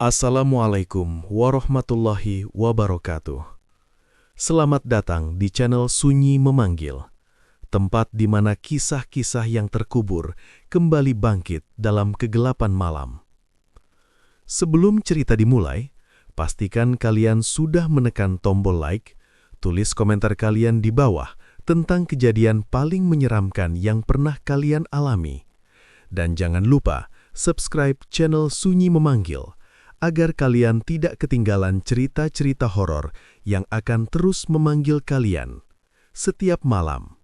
Assalamualaikum warahmatullahi wabarakatuh. Selamat datang di channel Sunyi Memanggil, tempat di mana kisah-kisah yang terkubur kembali bangkit dalam kegelapan malam. Sebelum cerita dimulai, pastikan kalian sudah menekan tombol like, tulis komentar kalian di bawah tentang kejadian paling menyeramkan yang pernah kalian alami. Dan jangan lupa subscribe channel Sunyi Memanggil, agar kalian tidak ketinggalan cerita-cerita horor yang akan terus memanggil kalian setiap malam.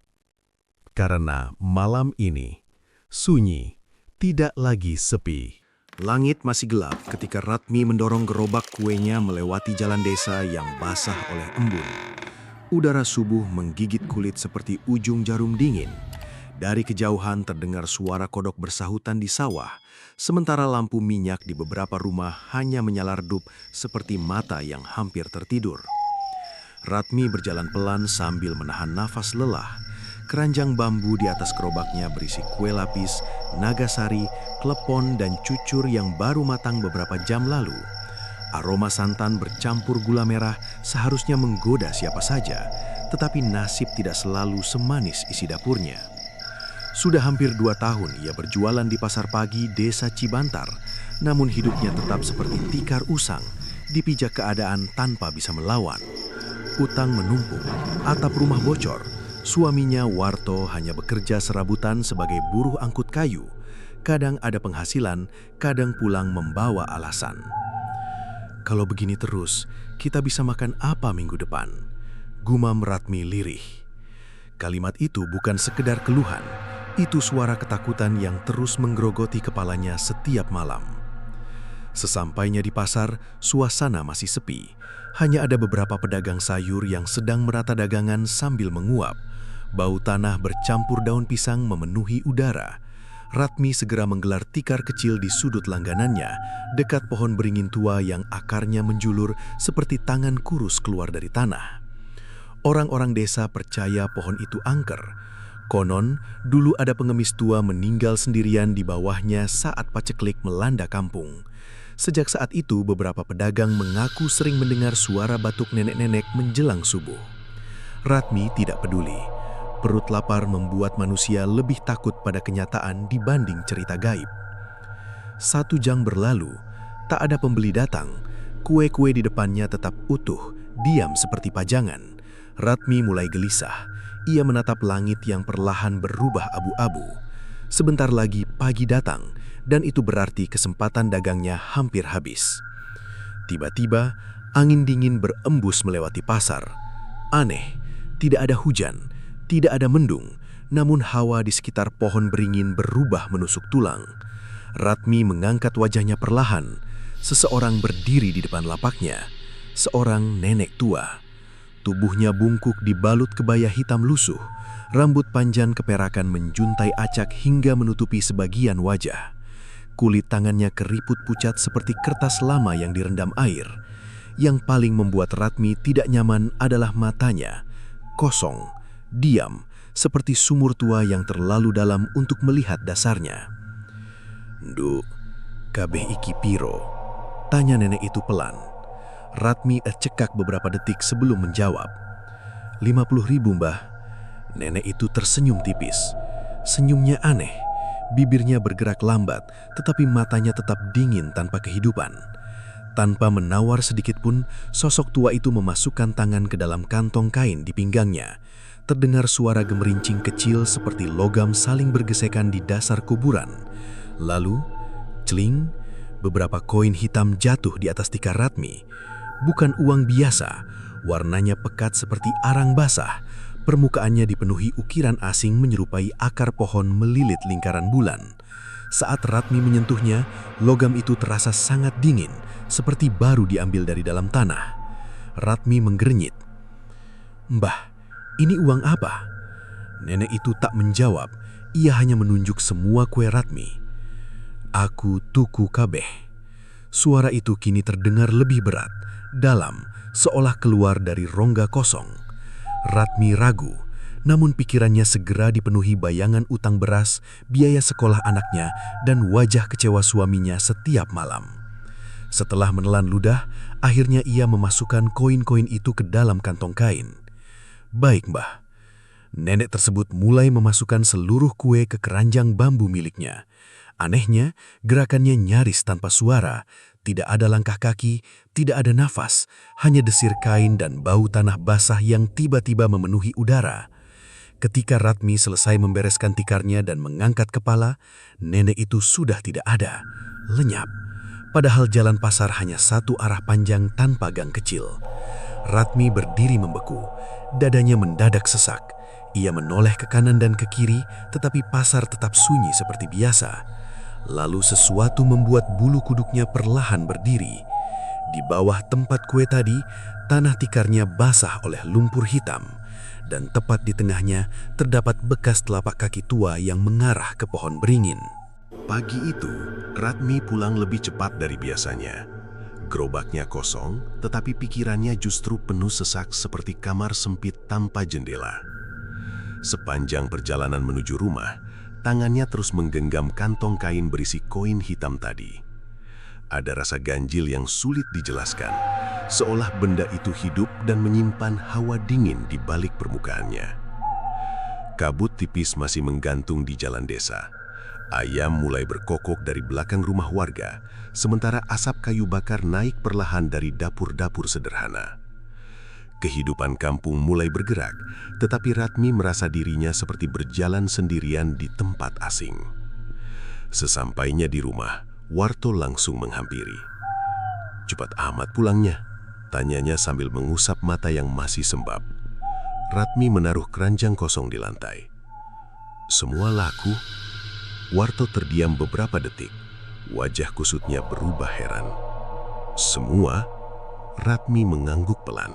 Karena malam ini, sunyi, tidak lagi sepi. Langit masih gelap ketika Ratmi mendorong gerobak kuenya melewati jalan desa yang basah oleh embun. Udara subuh menggigit kulit seperti ujung jarum dingin. Dari kejauhan terdengar suara kodok bersahutan di sawah, sementara lampu minyak di beberapa rumah hanya menyala redup seperti mata yang hampir tertidur. Ratmi berjalan pelan sambil menahan nafas lelah. Keranjang bambu di atas gerobaknya berisi kue lapis, nagasari, klepon, dan cucur yang baru matang beberapa jam lalu. Aroma santan bercampur gula merah seharusnya menggoda siapa saja, tetapi nasib tidak selalu semanis isi dapurnya. Sudah hampir 2 tahun ia berjualan di pasar pagi desa Cibantar, namun hidupnya tetap seperti tikar usang, dipijak keadaan tanpa bisa melawan. Utang menumpuk, atap rumah bocor, suaminya Warto hanya bekerja serabutan sebagai buruh angkut kayu. Kadang ada penghasilan, kadang pulang membawa alasan. Kalau begini terus, kita bisa makan apa minggu depan? Gumam Ratmi lirih. Kalimat itu bukan sekedar keluhan, itu suara ketakutan yang terus menggerogoti kepalanya setiap malam. Sesampainya di pasar, suasana masih sepi. Hanya ada beberapa pedagang sayur yang sedang merata dagangan sambil menguap. Bau tanah bercampur daun pisang memenuhi udara. Ratmi segera menggelar tikar kecil di sudut langganannya, dekat pohon beringin tua yang akarnya menjulur seperti tangan kurus keluar dari tanah. Orang-orang desa percaya pohon itu angker. Konon, dulu ada pengemis tua meninggal sendirian di bawahnya saat paceklik melanda kampung. Sejak saat itu, beberapa pedagang mengaku sering mendengar suara batuk nenek-nenek menjelang subuh. Ratmi tidak peduli. Perut lapar membuat manusia lebih takut pada kenyataan dibanding cerita gaib. 1 jam berlalu, tak ada pembeli datang. Kue-kue di depannya tetap utuh, diam seperti pajangan. Ratmi mulai gelisah. Ia menatap langit yang perlahan berubah abu-abu. Sebentar lagi pagi datang, dan itu berarti kesempatan dagangnya hampir habis. Tiba-tiba, angin dingin berembus melewati pasar. Aneh, tidak ada hujan, tidak ada mendung, namun hawa di sekitar pohon beringin berubah menusuk tulang. Ratmi mengangkat wajahnya perlahan. Seseorang berdiri di depan lapaknya, seorang nenek tua. Tubuhnya bungkuk dibalut kebaya hitam lusuh, rambut panjang keperakan menjuntai acak hingga menutupi sebagian wajah. Kulit tangannya keriput pucat seperti kertas lama yang direndam air. Yang paling membuat Ratmi tidak nyaman adalah matanya. Kosong, diam, seperti sumur tua yang terlalu dalam untuk melihat dasarnya. "Nduk, kabeh iki piro?" tanya nenek itu pelan. Ratmi tercekak beberapa detik sebelum menjawab. 50.000, Mbah. Nenek itu tersenyum tipis. Senyumnya aneh. Bibirnya bergerak lambat, tetapi matanya tetap dingin tanpa kehidupan. Tanpa menawar sedikit pun, sosok tua itu memasukkan tangan ke dalam kantong kain di pinggangnya. Terdengar suara gemerincing kecil seperti logam saling bergesekan di dasar kuburan. Lalu, celing, beberapa koin hitam jatuh di atas tikar Ratmi. Bukan uang biasa, warnanya pekat seperti arang basah. Permukaannya dipenuhi ukiran asing menyerupai akar pohon melilit lingkaran bulan. Saat Ratmi menyentuhnya, logam itu terasa sangat dingin, seperti baru diambil dari dalam tanah. Ratmi menggernyit. "Mbah, ini uang apa?" Nenek itu tak menjawab, ia hanya menunjuk semua kue Ratmi. "Aku tuku kabeh." Suara itu kini terdengar lebih berat, dalam, seolah keluar dari rongga kosong. Ratmi ragu, namun pikirannya segera dipenuhi bayangan utang beras, biaya sekolah anaknya, dan wajah kecewa suaminya setiap malam. Setelah menelan ludah, akhirnya ia memasukkan koin-koin itu ke dalam kantong kain. "Baik, Mbah." Nenek tersebut mulai memasukkan seluruh kue ke keranjang bambu miliknya. Anehnya, gerakannya nyaris tanpa suara, tidak ada langkah kaki, tidak ada nafas, hanya desir kain dan bau tanah basah yang tiba-tiba memenuhi udara. Ketika Ratmi selesai membereskan tikarnya dan mengangkat kepala, nenek itu sudah tidak ada, lenyap. Padahal jalan pasar hanya satu arah panjang tanpa gang kecil. Ratmi berdiri membeku, dadanya mendadak sesak. Ia menoleh ke kanan dan ke kiri, tetapi pasar tetap sunyi seperti biasa. Lalu sesuatu membuat bulu kuduknya perlahan berdiri. Di bawah tempat kue tadi, tanah tikarnya basah oleh lumpur hitam. Dan tepat di tengahnya terdapat bekas telapak kaki tua yang mengarah ke pohon beringin. Pagi itu, Ratmi pulang lebih cepat dari biasanya. Gerobaknya kosong, tetapi pikirannya justru penuh sesak seperti kamar sempit tanpa jendela. Sepanjang perjalanan menuju rumah, tangannya terus menggenggam kantong kain berisi koin hitam tadi. Ada rasa ganjil yang sulit dijelaskan, seolah benda itu hidup dan menyimpan hawa dingin di balik permukaannya. Kabut tipis masih menggantung di jalan desa. Ayam mulai berkokok dari belakang rumah warga, sementara asap kayu bakar naik perlahan dari dapur-dapur sederhana. Kehidupan kampung mulai bergerak, tetapi Ratmi merasa dirinya seperti berjalan sendirian di tempat asing. Sesampainya di rumah, Warto langsung menghampiri. "Cepat amat pulangnya?" tanyanya sambil mengusap mata yang masih sembab. Ratmi menaruh keranjang kosong di lantai. "Semua laku." Warto terdiam beberapa detik. Wajah kusutnya berubah heran. "Semua?" Ratmi mengangguk pelan.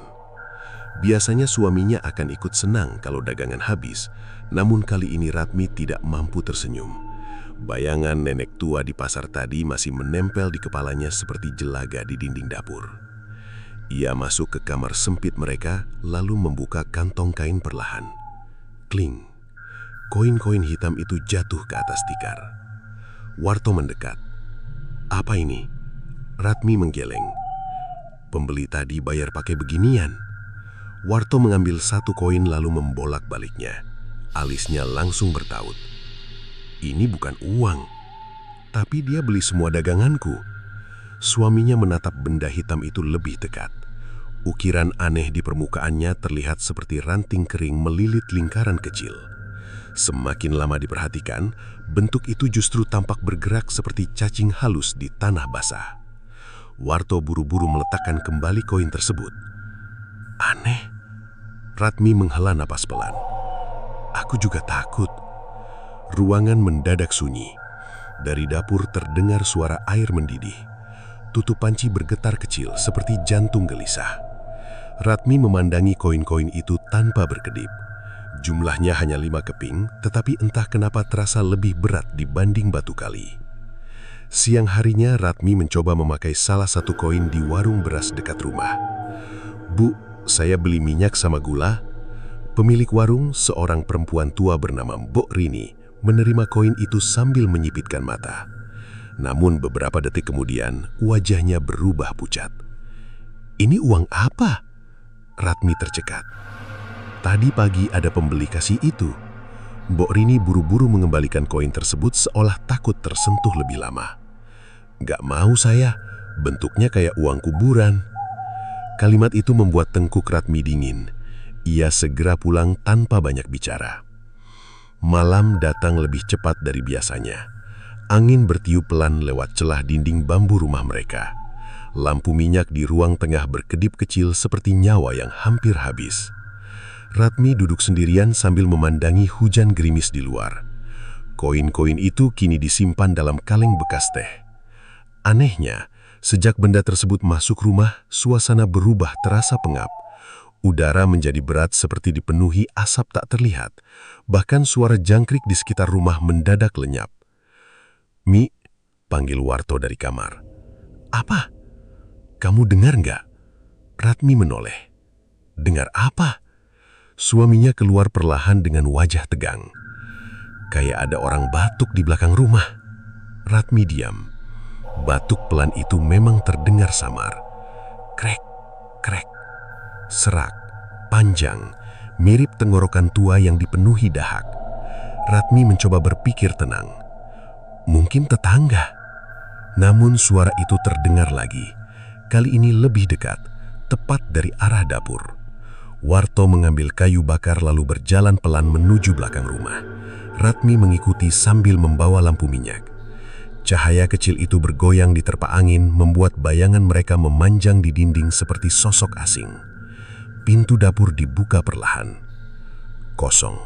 Biasanya suaminya akan ikut senang kalau dagangan habis, namun kali ini Ratmi tidak mampu tersenyum. Bayangan nenek tua di pasar tadi masih menempel di kepalanya seperti jelaga di dinding dapur. Ia masuk ke kamar sempit mereka, lalu membuka kantong kain perlahan. Kling! Koin-koin hitam itu jatuh ke atas tikar. Warto mendekat. "Apa ini?" Ratmi menggeleng. "Pembeli tadi bayar pakai beginian." Warto mengambil satu koin lalu membolak-baliknya. Alisnya langsung bertaut. "Ini bukan uang, tapi dia beli semua daganganku." Suaminya menatap benda hitam itu lebih dekat. Ukiran aneh di permukaannya terlihat seperti ranting kering melilit lingkaran kecil. Semakin lama diperhatikan, bentuk itu justru tampak bergerak seperti cacing halus di tanah basah. Warto buru-buru meletakkan kembali koin tersebut. "Aneh." Ratmi menghela napas pelan. "Aku juga takut." Ruangan mendadak sunyi. Dari dapur terdengar suara air mendidih. Tutup panci bergetar kecil seperti jantung gelisah. Ratmi memandangi koin-koin itu tanpa berkedip. Jumlahnya hanya 5 keping, tetapi entah kenapa terasa lebih berat dibanding batu kali. Siang harinya Ratmi mencoba memakai salah satu koin di warung beras dekat rumah. "Bu, saya beli minyak sama gula." Pemilik warung, seorang perempuan tua bernama Mbok Rini, menerima koin itu sambil menyipitkan mata. Namun beberapa detik kemudian, wajahnya berubah pucat. "Ini uang apa?" Ratmi tercekat. "Tadi pagi ada pembeli kasih itu." Mbok Rini buru-buru mengembalikan koin tersebut seolah takut tersentuh lebih lama. "Gak mau saya, bentuknya kayak uang kuburan." Kalimat itu membuat tengkuk Ratmi dingin. Ia segera pulang tanpa banyak bicara. Malam datang lebih cepat dari biasanya. Angin bertiup pelan lewat celah dinding bambu rumah mereka. Lampu minyak di ruang tengah berkedip kecil seperti nyawa yang hampir habis. Ratmi duduk sendirian sambil memandangi hujan gerimis di luar. Koin-koin itu kini disimpan dalam kaleng bekas teh. Anehnya, sejak benda tersebut masuk rumah, suasana berubah terasa pengap. Udara menjadi berat seperti dipenuhi asap tak terlihat. Bahkan suara jangkrik di sekitar rumah mendadak lenyap. "Mi," panggil Warto dari kamar. "Apa? Kamu dengar nggak?" Ratmi menoleh. "Dengar apa?" Suaminya keluar perlahan dengan wajah tegang. "Kayak ada orang batuk di belakang rumah." Ratmi diam. Batuk pelan itu memang terdengar samar. Krek, krek, serak, panjang, mirip tenggorokan tua yang dipenuhi dahak. Ratmi mencoba berpikir tenang. Mungkin tetangga. Namun suara itu terdengar lagi. Kali ini lebih dekat, tepat dari arah dapur. Warto mengambil kayu bakar lalu berjalan pelan menuju belakang rumah. Ratmi mengikuti sambil membawa lampu minyak. Cahaya kecil itu bergoyang diterpa angin, membuat bayangan mereka memanjang di dinding seperti sosok asing. Pintu dapur dibuka perlahan. Kosong.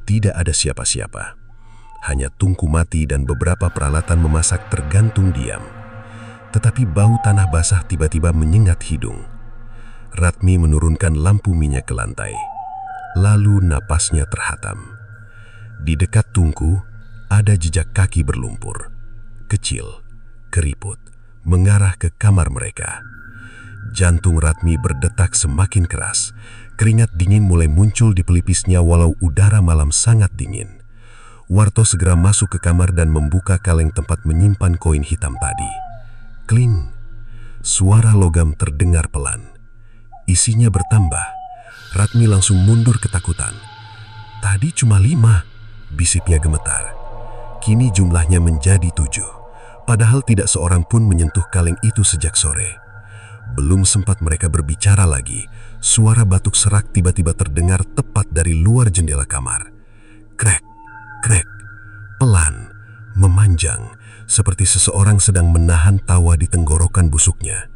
Tidak ada siapa-siapa. Hanya tungku mati dan beberapa peralatan memasak tergantung diam. Tetapi bau tanah basah tiba-tiba menyengat hidung. Ratmi menurunkan lampu minyak ke lantai. Lalu napasnya terhatam. Di dekat tungku, ada jejak kaki berlumpur. Kecil, keriput, mengarah ke kamar mereka. Jantung Ratmi berdetak semakin keras. Keringat dingin mulai muncul di pelipisnya walau udara malam sangat dingin. Warto segera masuk ke kamar dan membuka kaleng tempat menyimpan koin hitam tadi. Kling, suara logam terdengar pelan. Isinya bertambah. Ratmi langsung mundur ketakutan. Tadi cuma 5, bisiknya gemetar. Kini jumlahnya menjadi 7. Padahal tidak seorang pun menyentuh kaleng itu sejak sore. Belum sempat mereka berbicara lagi, suara batuk serak tiba-tiba terdengar tepat dari luar jendela kamar. Krek, krek, pelan, memanjang, seperti seseorang sedang menahan tawa di tenggorokan busuknya.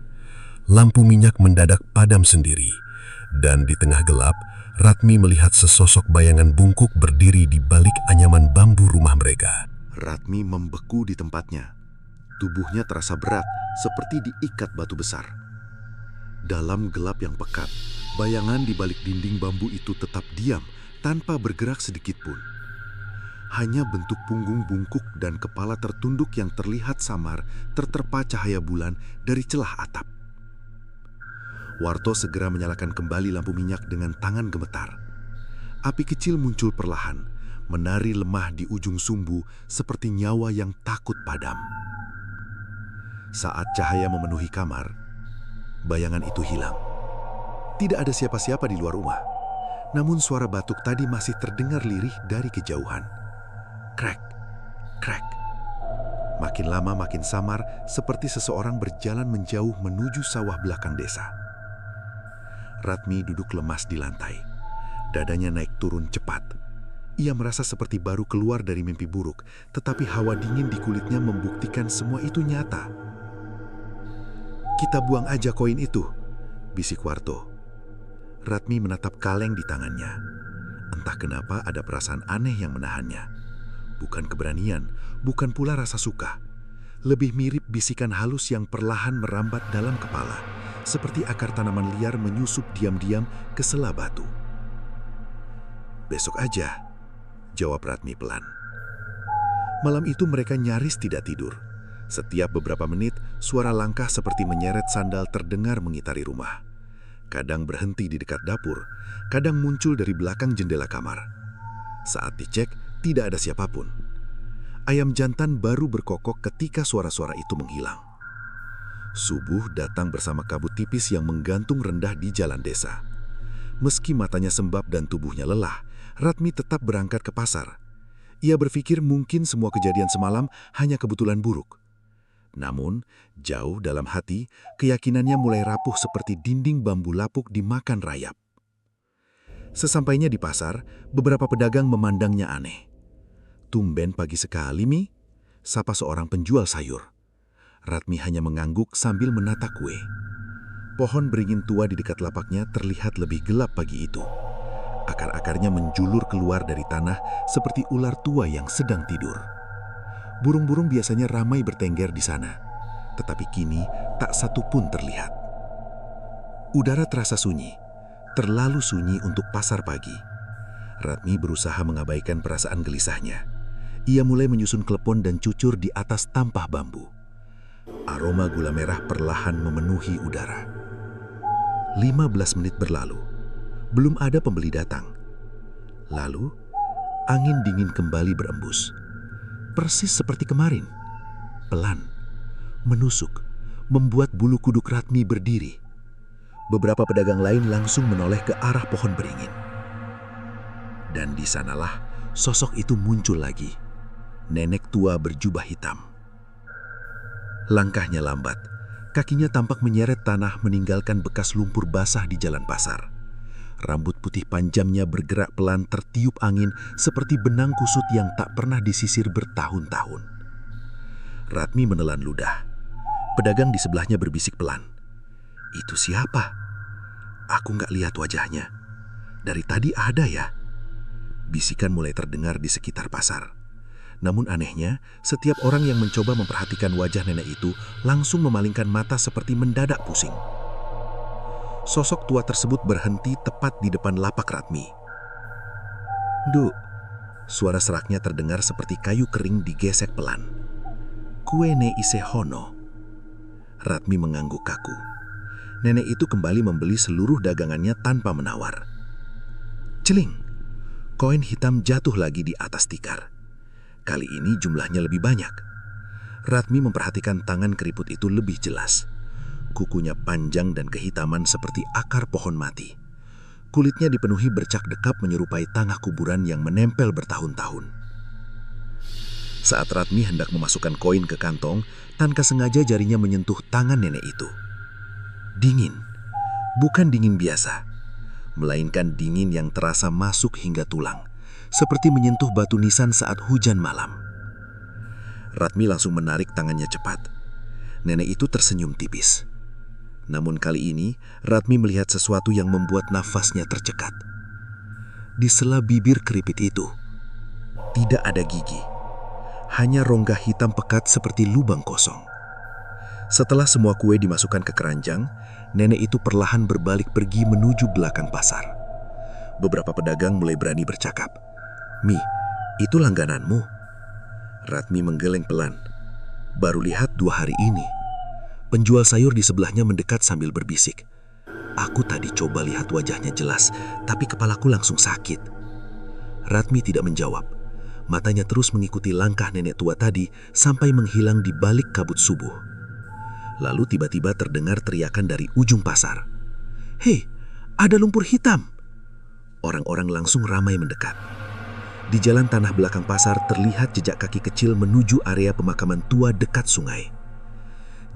Lampu minyak mendadak padam sendiri, dan di tengah gelap, Ratmi melihat sesosok bayangan bungkuk berdiri di balik anyaman bambu rumah mereka. Ratmi membeku di tempatnya. Tubuhnya terasa berat, seperti diikat batu besar. Dalam gelap yang pekat, bayangan di balik dinding bambu itu tetap diam, tanpa bergerak sedikit pun. Hanya bentuk punggung bungkuk dan kepala tertunduk yang terlihat samar terterpa cahaya bulan dari celah atap. Warto segera menyalakan kembali lampu minyak dengan tangan gemetar. Api kecil muncul perlahan, menari lemah di ujung sumbu seperti nyawa yang takut padam. Saat cahaya memenuhi kamar, bayangan itu hilang. Tidak ada siapa-siapa di luar rumah. Namun suara batuk tadi masih terdengar lirih dari kejauhan. Krek, krek. Makin lama makin samar, seperti seseorang berjalan menjauh menuju sawah belakang desa. Ratmi duduk lemas di lantai. Dadanya naik turun cepat. Ia merasa seperti baru keluar dari mimpi buruk, tetapi hawa dingin di kulitnya membuktikan semua itu nyata. "Kita buang aja koin itu," bisik Warto. Ratmi menatap kaleng di tangannya. Entah kenapa ada perasaan aneh yang menahannya. Bukan keberanian, bukan pula rasa suka. Lebih mirip bisikan halus yang perlahan merambat dalam kepala, seperti akar tanaman liar menyusup diam-diam ke sela batu. "Besok aja," jawab Ratmi pelan. Malam itu mereka nyaris tidak tidur. Setiap beberapa menit, suara langkah seperti menyeret sandal terdengar mengitari rumah. Kadang berhenti di dekat dapur, kadang muncul dari belakang jendela kamar. Saat dicek, tidak ada siapapun. Ayam jantan baru berkokok ketika suara-suara itu menghilang. Subuh datang bersama kabut tipis yang menggantung rendah di jalan desa. Meski matanya sembab dan tubuhnya lelah, Ratmi tetap berangkat ke pasar. Ia berpikir mungkin semua kejadian semalam hanya kebetulan buruk. Namun, jauh dalam hati, keyakinannya mulai rapuh seperti dinding bambu lapuk dimakan rayap. Sesampainya di pasar, beberapa pedagang memandangnya aneh. "Tumben pagi sekali, Mi," sapa seorang penjual sayur. Ratmi hanya mengangguk sambil menata kue. Pohon beringin tua di dekat lapaknya terlihat lebih gelap pagi itu. Akar-akarnya menjulur keluar dari tanah seperti ular tua yang sedang tidur. Burung-burung biasanya ramai bertengger di sana, tetapi kini tak satu pun terlihat. Udara terasa sunyi, terlalu sunyi untuk pasar pagi. Ratmi berusaha mengabaikan perasaan gelisahnya. Ia mulai menyusun klepon dan cucur di atas tampah bambu. Aroma gula merah perlahan memenuhi udara. 15 menit berlalu, belum ada pembeli datang. Lalu, angin dingin kembali berembus. Persis seperti kemarin. Pelan, menusuk, membuat bulu kuduk Ratmi berdiri. Beberapa pedagang lain langsung menoleh ke arah pohon beringin. Dan di sanalah sosok itu muncul lagi. Nenek tua berjubah hitam. Langkahnya lambat, kakinya tampak menyeret tanah meninggalkan bekas lumpur basah di jalan pasar. Rambut putih panjangnya bergerak pelan tertiup angin seperti benang kusut yang tak pernah disisir bertahun-tahun. Ratmi menelan ludah. Pedagang di sebelahnya berbisik pelan. Itu siapa? Aku nggak lihat wajahnya. Dari tadi ada ya? Bisikan mulai terdengar di sekitar pasar. Namun anehnya, setiap orang yang mencoba memperhatikan wajah nenek itu langsung memalingkan mata seperti mendadak pusing. Sosok tua tersebut berhenti tepat di depan lapak Ratmi. "Duk," suara seraknya terdengar seperti kayu kering digesek pelan. "Kuene ise hono." Ratmi mengangguk kaku. Nenek itu kembali membeli seluruh dagangannya tanpa menawar. Celing, koin hitam jatuh lagi di atas tikar. Kali ini jumlahnya lebih banyak. Ratmi memperhatikan tangan keriput itu lebih jelas. Kukunya panjang dan kehitaman seperti akar pohon mati. Kulitnya dipenuhi bercak dekap menyerupai tanah kuburan yang menempel bertahun-tahun. Saat Ratmi hendak memasukkan koin ke kantong, tanpa sengaja jarinya menyentuh tangan nenek itu. Dingin, bukan dingin biasa, melainkan dingin yang terasa masuk hingga tulang, seperti menyentuh batu nisan saat hujan malam. Ratmi langsung menarik tangannya cepat. Nenek itu tersenyum tipis. Namun kali ini, Ratmi melihat sesuatu yang membuat nafasnya tercekat. Di sela bibir keripit itu, tidak ada gigi. Hanya rongga hitam pekat seperti lubang kosong. Setelah semua kue dimasukkan ke keranjang, nenek itu perlahan berbalik pergi menuju belakang pasar. Beberapa pedagang mulai berani bercakap. "Mi, itu langgananmu?" Ratmi menggeleng pelan. "Baru lihat 2 hari ini." Penjual sayur di sebelahnya mendekat sambil berbisik. "Aku tadi coba lihat wajahnya jelas, tapi kepalaku langsung sakit." Ratmi tidak menjawab. Matanya terus mengikuti langkah nenek tua tadi sampai menghilang di balik kabut subuh. Lalu tiba-tiba terdengar teriakan dari ujung pasar. "Hei, ada lumpur hitam!" Orang-orang langsung ramai mendekat. Di jalan tanah belakang pasar terlihat jejak kaki kecil menuju area pemakaman tua dekat sungai.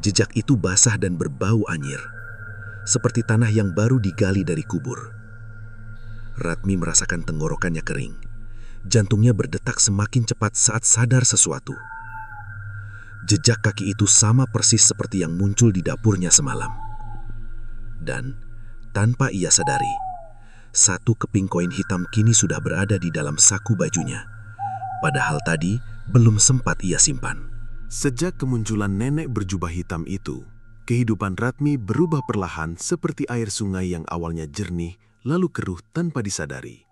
Jejak itu basah dan berbau anyir, seperti tanah yang baru digali dari kubur. Ratmi merasakan tenggorokannya kering. Jantungnya berdetak semakin cepat saat sadar sesuatu. Jejak kaki itu sama persis seperti yang muncul di dapurnya semalam. Dan tanpa ia sadari, satu keping koin hitam kini sudah berada di dalam saku bajunya. Padahal tadi belum sempat ia simpan. Sejak kemunculan nenek berjubah hitam itu, kehidupan Ratmi berubah perlahan seperti air sungai yang awalnya jernih lalu keruh tanpa disadari.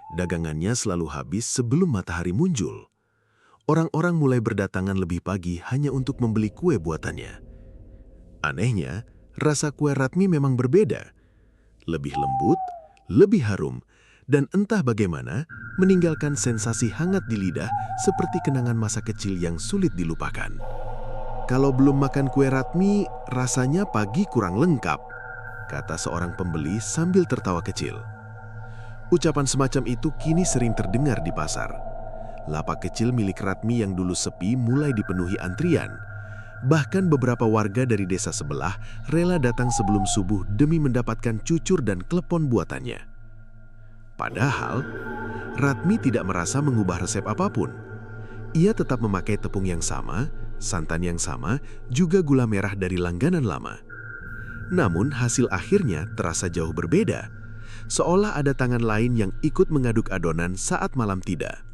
Dagangannya selalu habis sebelum matahari muncul. Orang-orang mulai berdatangan lebih pagi hanya untuk membeli kue buatannya. Anehnya, rasa kue Ratmi memang berbeda. Lebih lembut, lebih harum, dan entah bagaimana meninggalkan sensasi hangat di lidah seperti kenangan masa kecil yang sulit dilupakan. "Kalau belum makan kue Ratmi, rasanya pagi kurang lengkap," kata seorang pembeli sambil tertawa kecil. Ucapan semacam itu kini sering terdengar di pasar. Lapak kecil milik Ratmi yang dulu sepi mulai dipenuhi antrian. Bahkan beberapa warga dari desa sebelah rela datang sebelum subuh demi mendapatkan cucur dan klepon buatannya. Padahal, Ratmi tidak merasa mengubah resep apapun. Ia tetap memakai tepung yang sama, santan yang sama, juga gula merah dari langganan lama. Namun hasil akhirnya terasa jauh berbeda. Seolah ada tangan lain yang ikut mengaduk adonan saat malam tiba.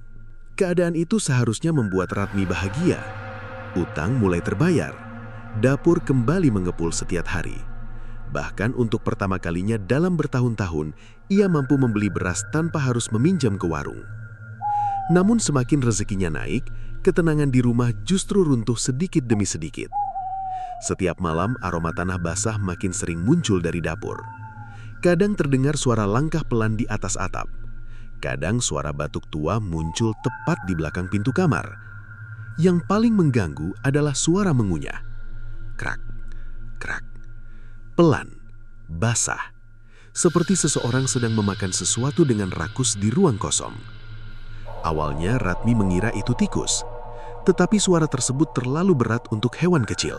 Keadaan itu seharusnya membuat Ratmi bahagia. Utang mulai terbayar. Dapur kembali mengepul setiap hari. Bahkan untuk pertama kalinya dalam bertahun-tahun, ia mampu membeli beras tanpa harus meminjam ke warung. Namun semakin rezekinya naik, ketenangan di rumah justru runtuh sedikit demi sedikit. Setiap malam aroma tanah basah makin sering muncul dari dapur. Kadang terdengar suara langkah pelan di atas atap. Kadang suara batuk tua muncul tepat di belakang pintu kamar. Yang paling mengganggu adalah suara mengunyah. Krak, krak, pelan, basah, seperti seseorang sedang memakan sesuatu dengan rakus di ruang kosong. Awalnya Ratmi mengira itu tikus, tetapi suara tersebut terlalu berat untuk hewan kecil.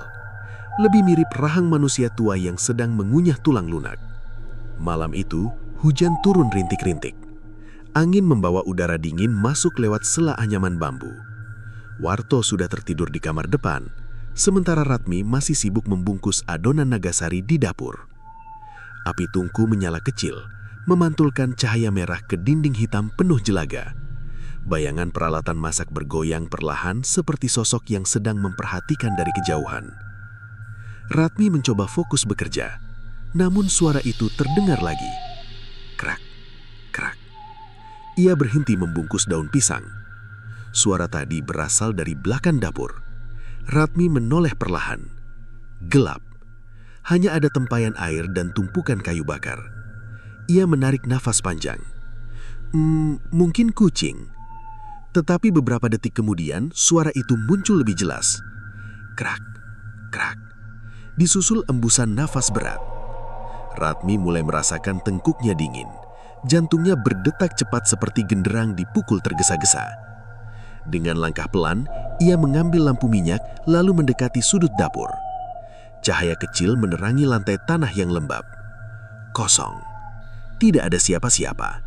Lebih mirip rahang manusia tua yang sedang mengunyah tulang lunak. Malam itu, hujan turun rintik-rintik. Angin membawa udara dingin masuk lewat sela anyaman bambu. Warto sudah tertidur di kamar depan, sementara Ratmi masih sibuk membungkus adonan nagasari di dapur. Api tungku menyala kecil, memantulkan cahaya merah ke dinding hitam penuh jelaga. Bayangan peralatan masak bergoyang perlahan seperti sosok yang sedang memperhatikan dari kejauhan. Ratmi mencoba fokus bekerja, namun suara itu terdengar lagi. Krak, krak. Ia berhenti membungkus daun pisang. Suara tadi berasal dari belakang dapur. Ratmi menoleh perlahan. Gelap. Hanya ada tempayan air dan tumpukan kayu bakar. Ia menarik nafas panjang. Mungkin kucing. Tetapi beberapa detik kemudian, suara itu muncul lebih jelas. Krak, krak. Disusul embusan nafas berat. Ratmi mulai merasakan tengkuknya dingin. Jantungnya berdetak cepat seperti genderang dipukul tergesa-gesa. Dengan langkah pelan, ia mengambil lampu minyak lalu mendekati sudut dapur. Cahaya kecil menerangi lantai tanah yang lembab. Kosong. Tidak ada siapa-siapa.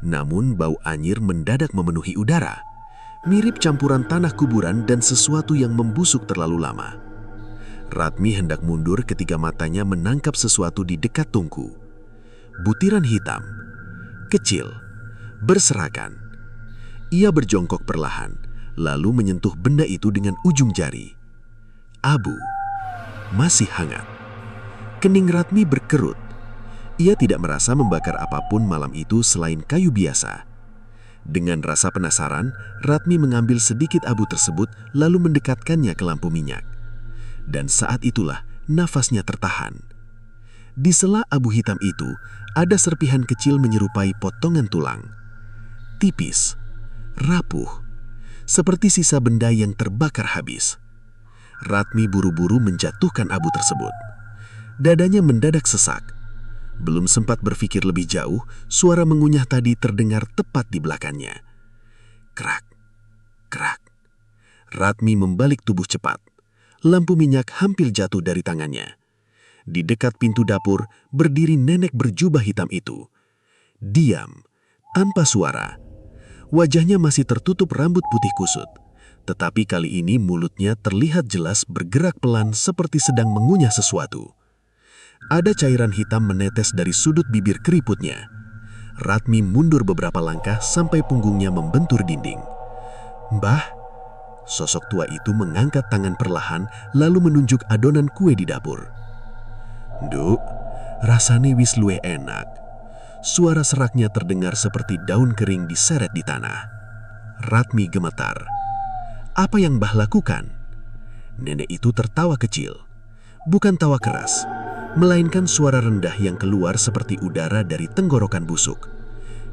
Namun bau anyir mendadak memenuhi udara. Mirip campuran tanah kuburan dan sesuatu yang membusuk terlalu lama. Ratmi hendak mundur ketika matanya menangkap sesuatu di dekat tungku. Butiran hitam. Kecil. Berserakan. Ia berjongkok perlahan, lalu menyentuh benda itu dengan ujung jari. Abu. Masih hangat. Kening Ratmi berkerut. Ia tidak merasa membakar apapun malam itu selain kayu biasa. Dengan rasa penasaran, Ratmi mengambil sedikit abu tersebut lalu mendekatkannya ke lampu minyak. Dan saat itulah nafasnya tertahan. Di sela abu hitam itu, ada serpihan kecil menyerupai potongan tulang. Tipis. Rapuh, seperti sisa benda yang terbakar habis. Ratmi buru-buru menjatuhkan abu tersebut. Dadanya mendadak sesak. Belum sempat berpikir lebih jauh, suara mengunyah tadi terdengar tepat di belakangnya. Krak, krak. Ratmi membalik tubuh cepat. Lampu minyak hampir jatuh dari tangannya. Di dekat pintu dapur, berdiri nenek berjubah hitam itu. Diam, tanpa suara. Wajahnya masih tertutup rambut putih kusut, tetapi kali ini mulutnya terlihat jelas bergerak pelan seperti sedang mengunyah sesuatu. Ada cairan hitam menetes dari sudut bibir keriputnya. Ratmi mundur beberapa langkah sampai punggungnya membentur dinding. Mbah, sosok tua itu mengangkat tangan perlahan lalu menunjuk adonan kue di dapur. Nduk, rasane wis luwih enak. Suara seraknya terdengar seperti daun kering diseret di tanah. Ratmi gemetar. Apa yang Mbah lakukan? Nenek itu tertawa kecil. Bukan tawa keras, melainkan suara rendah yang keluar seperti udara dari tenggorokan busuk.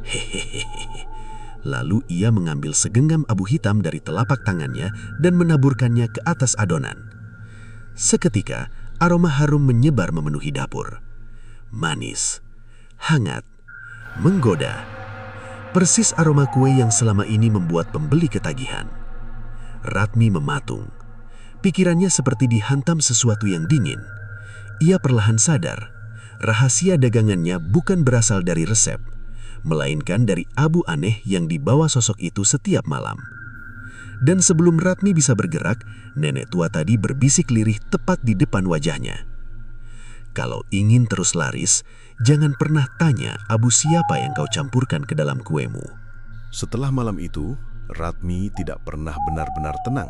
Hehehe. Lalu ia mengambil segenggam abu hitam dari telapak tangannya dan menaburkannya ke atas adonan. Seketika, aroma harum menyebar memenuhi dapur. Manis, hangat, menggoda. Persis aroma kue yang selama ini membuat pembeli ketagihan. Ratmi mematung. Pikirannya seperti dihantam sesuatu yang dingin. Ia perlahan sadar, rahasia dagangannya bukan berasal dari resep, melainkan dari abu aneh yang dibawa sosok itu setiap malam. Dan sebelum Ratmi bisa bergerak, nenek tua tadi berbisik lirih tepat di depan wajahnya. Kalau ingin terus laris, jangan pernah tanya abu siapa yang kau campurkan ke dalam kuemu. Setelah malam itu, Ratmi tidak pernah benar-benar tenang.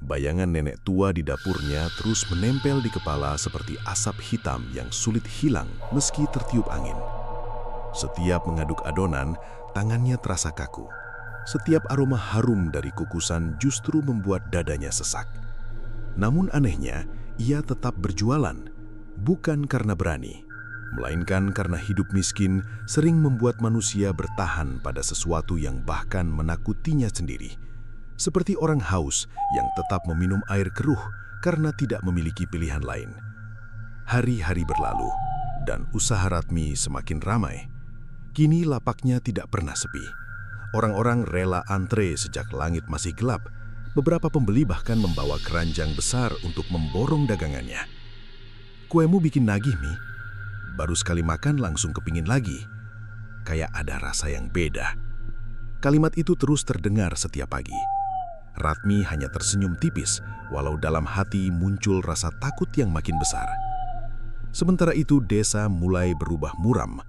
Bayangan nenek tua di dapurnya terus menempel di kepala seperti asap hitam yang sulit hilang meski tertiup angin. Setiap mengaduk adonan, tangannya terasa kaku. Setiap aroma harum dari kukusan justru membuat dadanya sesak. Namun anehnya, ia tetap berjualan. Bukan karena berani, melainkan karena hidup miskin sering membuat manusia bertahan pada sesuatu yang bahkan menakutinya sendiri. seperti orang haus yang tetap meminum air keruh karena tidak memiliki pilihan lain. Hari-hari berlalu, dan usaha Ratmi semakin ramai. Kini lapaknya tidak pernah sepi. Orang-orang rela antre sejak langit masih gelap. Beberapa pembeli bahkan membawa keranjang besar untuk memborong dagangannya. "Kuemu bikin nagih, Mi. Baru sekali makan langsung kepingin lagi. Kayak ada rasa yang beda." Kalimat itu terus terdengar setiap pagi. Ratmi hanya tersenyum tipis, walau dalam hati muncul rasa takut yang makin besar. Sementara itu desa mulai berubah muram.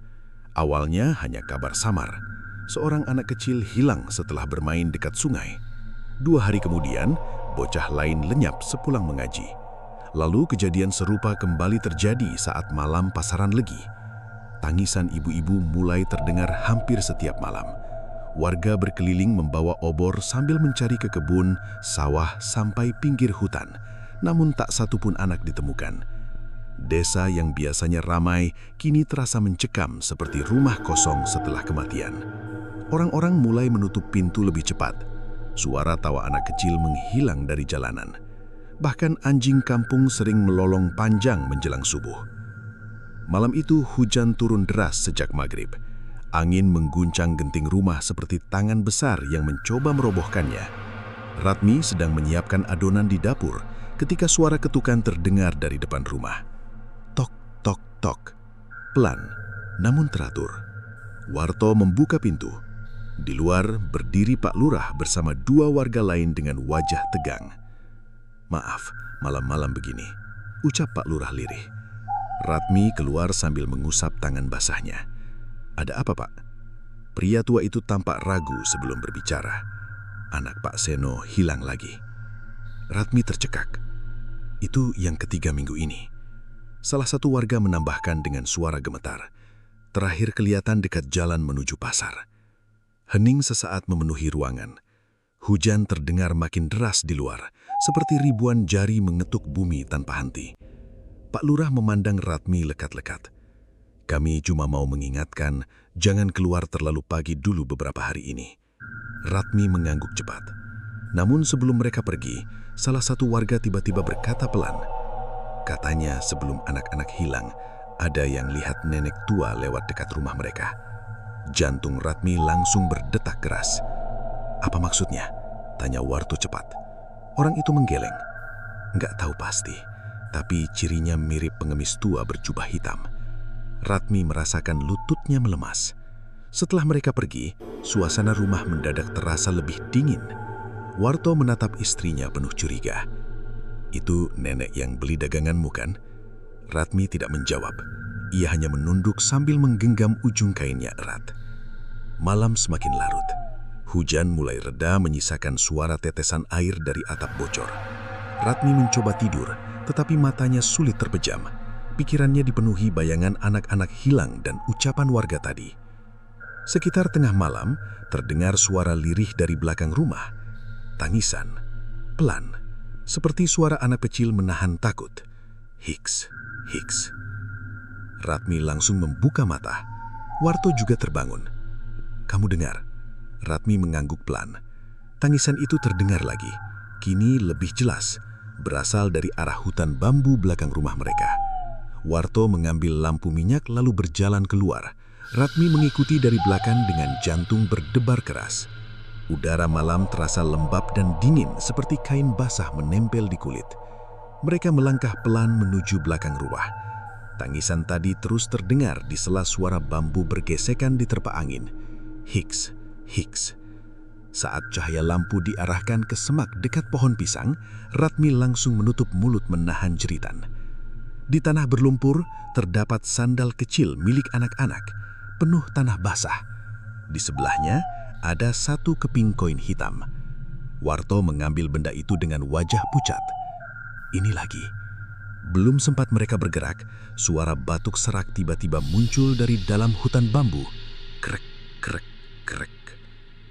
Awalnya hanya kabar samar. Seorang anak kecil hilang setelah bermain dekat sungai. 2 hari kemudian, bocah lain lenyap sepulang mengaji. Lalu kejadian serupa kembali terjadi saat malam pasaran legi. Tangisan ibu-ibu mulai terdengar hampir setiap malam. Warga berkeliling membawa obor sambil mencari ke kebun, sawah, sampai pinggir hutan. Namun tak satu pun anak ditemukan. Desa yang biasanya ramai kini terasa mencekam seperti rumah kosong setelah kematian. Orang-orang mulai menutup pintu lebih cepat. Suara tawa anak kecil menghilang dari jalanan. Bahkan anjing kampung sering melolong panjang menjelang subuh. Malam itu hujan turun deras sejak maghrib. Angin mengguncang genting rumah seperti tangan besar yang mencoba merobohkannya. Ratmi sedang menyiapkan adonan di dapur ketika suara ketukan terdengar dari depan rumah. Tok, tok, tok. Pelan, namun teratur. Warto membuka pintu. Di luar berdiri Pak Lurah bersama 2 warga lain dengan wajah tegang. "Maaf, malam-malam begini," ucap Pak Lurah lirih. Ratmi keluar sambil mengusap tangan basahnya. "Ada apa, Pak?" Pria tua itu tampak ragu sebelum berbicara. Anak Pak Seno hilang lagi. Ratmi tercekak. Itu yang ketiga minggu ini. Salah satu warga menambahkan dengan suara gemetar. Terakhir kelihatan dekat jalan menuju pasar. Hening sesaat memenuhi ruangan. Hujan terdengar makin deras di luar, seperti ribuan jari mengetuk bumi tanpa henti. Pak Lurah memandang Ratmi lekat-lekat. "Kami cuma mau mengingatkan, jangan keluar terlalu pagi dulu beberapa hari ini." Ratmi mengangguk cepat. Namun sebelum mereka pergi, salah satu warga tiba-tiba berkata pelan. Katanya sebelum anak-anak hilang, ada yang lihat nenek tua lewat dekat rumah mereka. Jantung Ratmi langsung berdetak keras. "Apa maksudnya?" tanya Warto cepat. Orang itu menggeleng. "Nggak tahu pasti, tapi cirinya mirip pengemis tua berjubah hitam." Ratmi merasakan lututnya melemas. Setelah mereka pergi, suasana rumah mendadak terasa lebih dingin. Warto menatap istrinya penuh curiga. "Itu nenek yang beli daganganmu kan?" Ratmi tidak menjawab. Ia hanya menunduk sambil menggenggam ujung kainnya erat. Malam semakin larut. Hujan mulai reda menyisakan suara tetesan air dari atap bocor. Ratmi mencoba tidur, tetapi matanya sulit terpejam. Pikirannya dipenuhi bayangan anak-anak hilang dan ucapan warga tadi. Sekitar tengah malam, terdengar suara lirih dari belakang rumah. Tangisan, pelan, seperti suara anak kecil menahan takut. Hiks, hiks. Ratmi langsung membuka mata. Warto juga terbangun. "Kamu dengar?" Ratmi mengangguk pelan. Tangisan itu terdengar lagi. Kini lebih jelas, berasal dari arah hutan bambu belakang rumah mereka. Warto mengambil lampu minyak lalu berjalan keluar. Ratmi mengikuti dari belakang dengan jantung berdebar keras. Udara malam terasa lembab dan dingin seperti kain basah menempel di kulit. Mereka melangkah pelan menuju belakang rumah. Tangisan tadi terus terdengar di sela suara bambu bergesekan diterpa angin. Hiks, hiks. Saat cahaya lampu diarahkan ke semak dekat pohon pisang, Ratmi langsung menutup mulut menahan jeritan. Di tanah berlumpur, terdapat sandal kecil milik anak-anak, penuh tanah basah. Di sebelahnya, ada 1 keping koin hitam. Warto mengambil benda itu dengan wajah pucat. Ini lagi. Belum sempat mereka bergerak, suara batuk serak tiba-tiba muncul dari dalam hutan bambu. Krek, krek, krek.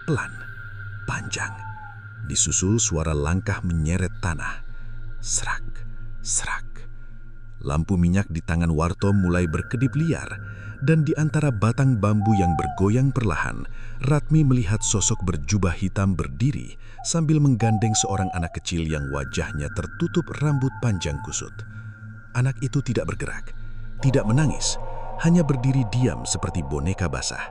Pelan, panjang. Disusul suara langkah menyeret tanah. Serak, serak. Lampu minyak di tangan Warto mulai berkedip liar, dan di antara batang bambu yang bergoyang perlahan, Ratmi melihat sosok berjubah hitam berdiri sambil menggandeng seorang anak kecil yang wajahnya tertutup rambut panjang kusut. Anak itu tidak bergerak, tidak menangis, hanya berdiri diam seperti boneka basah.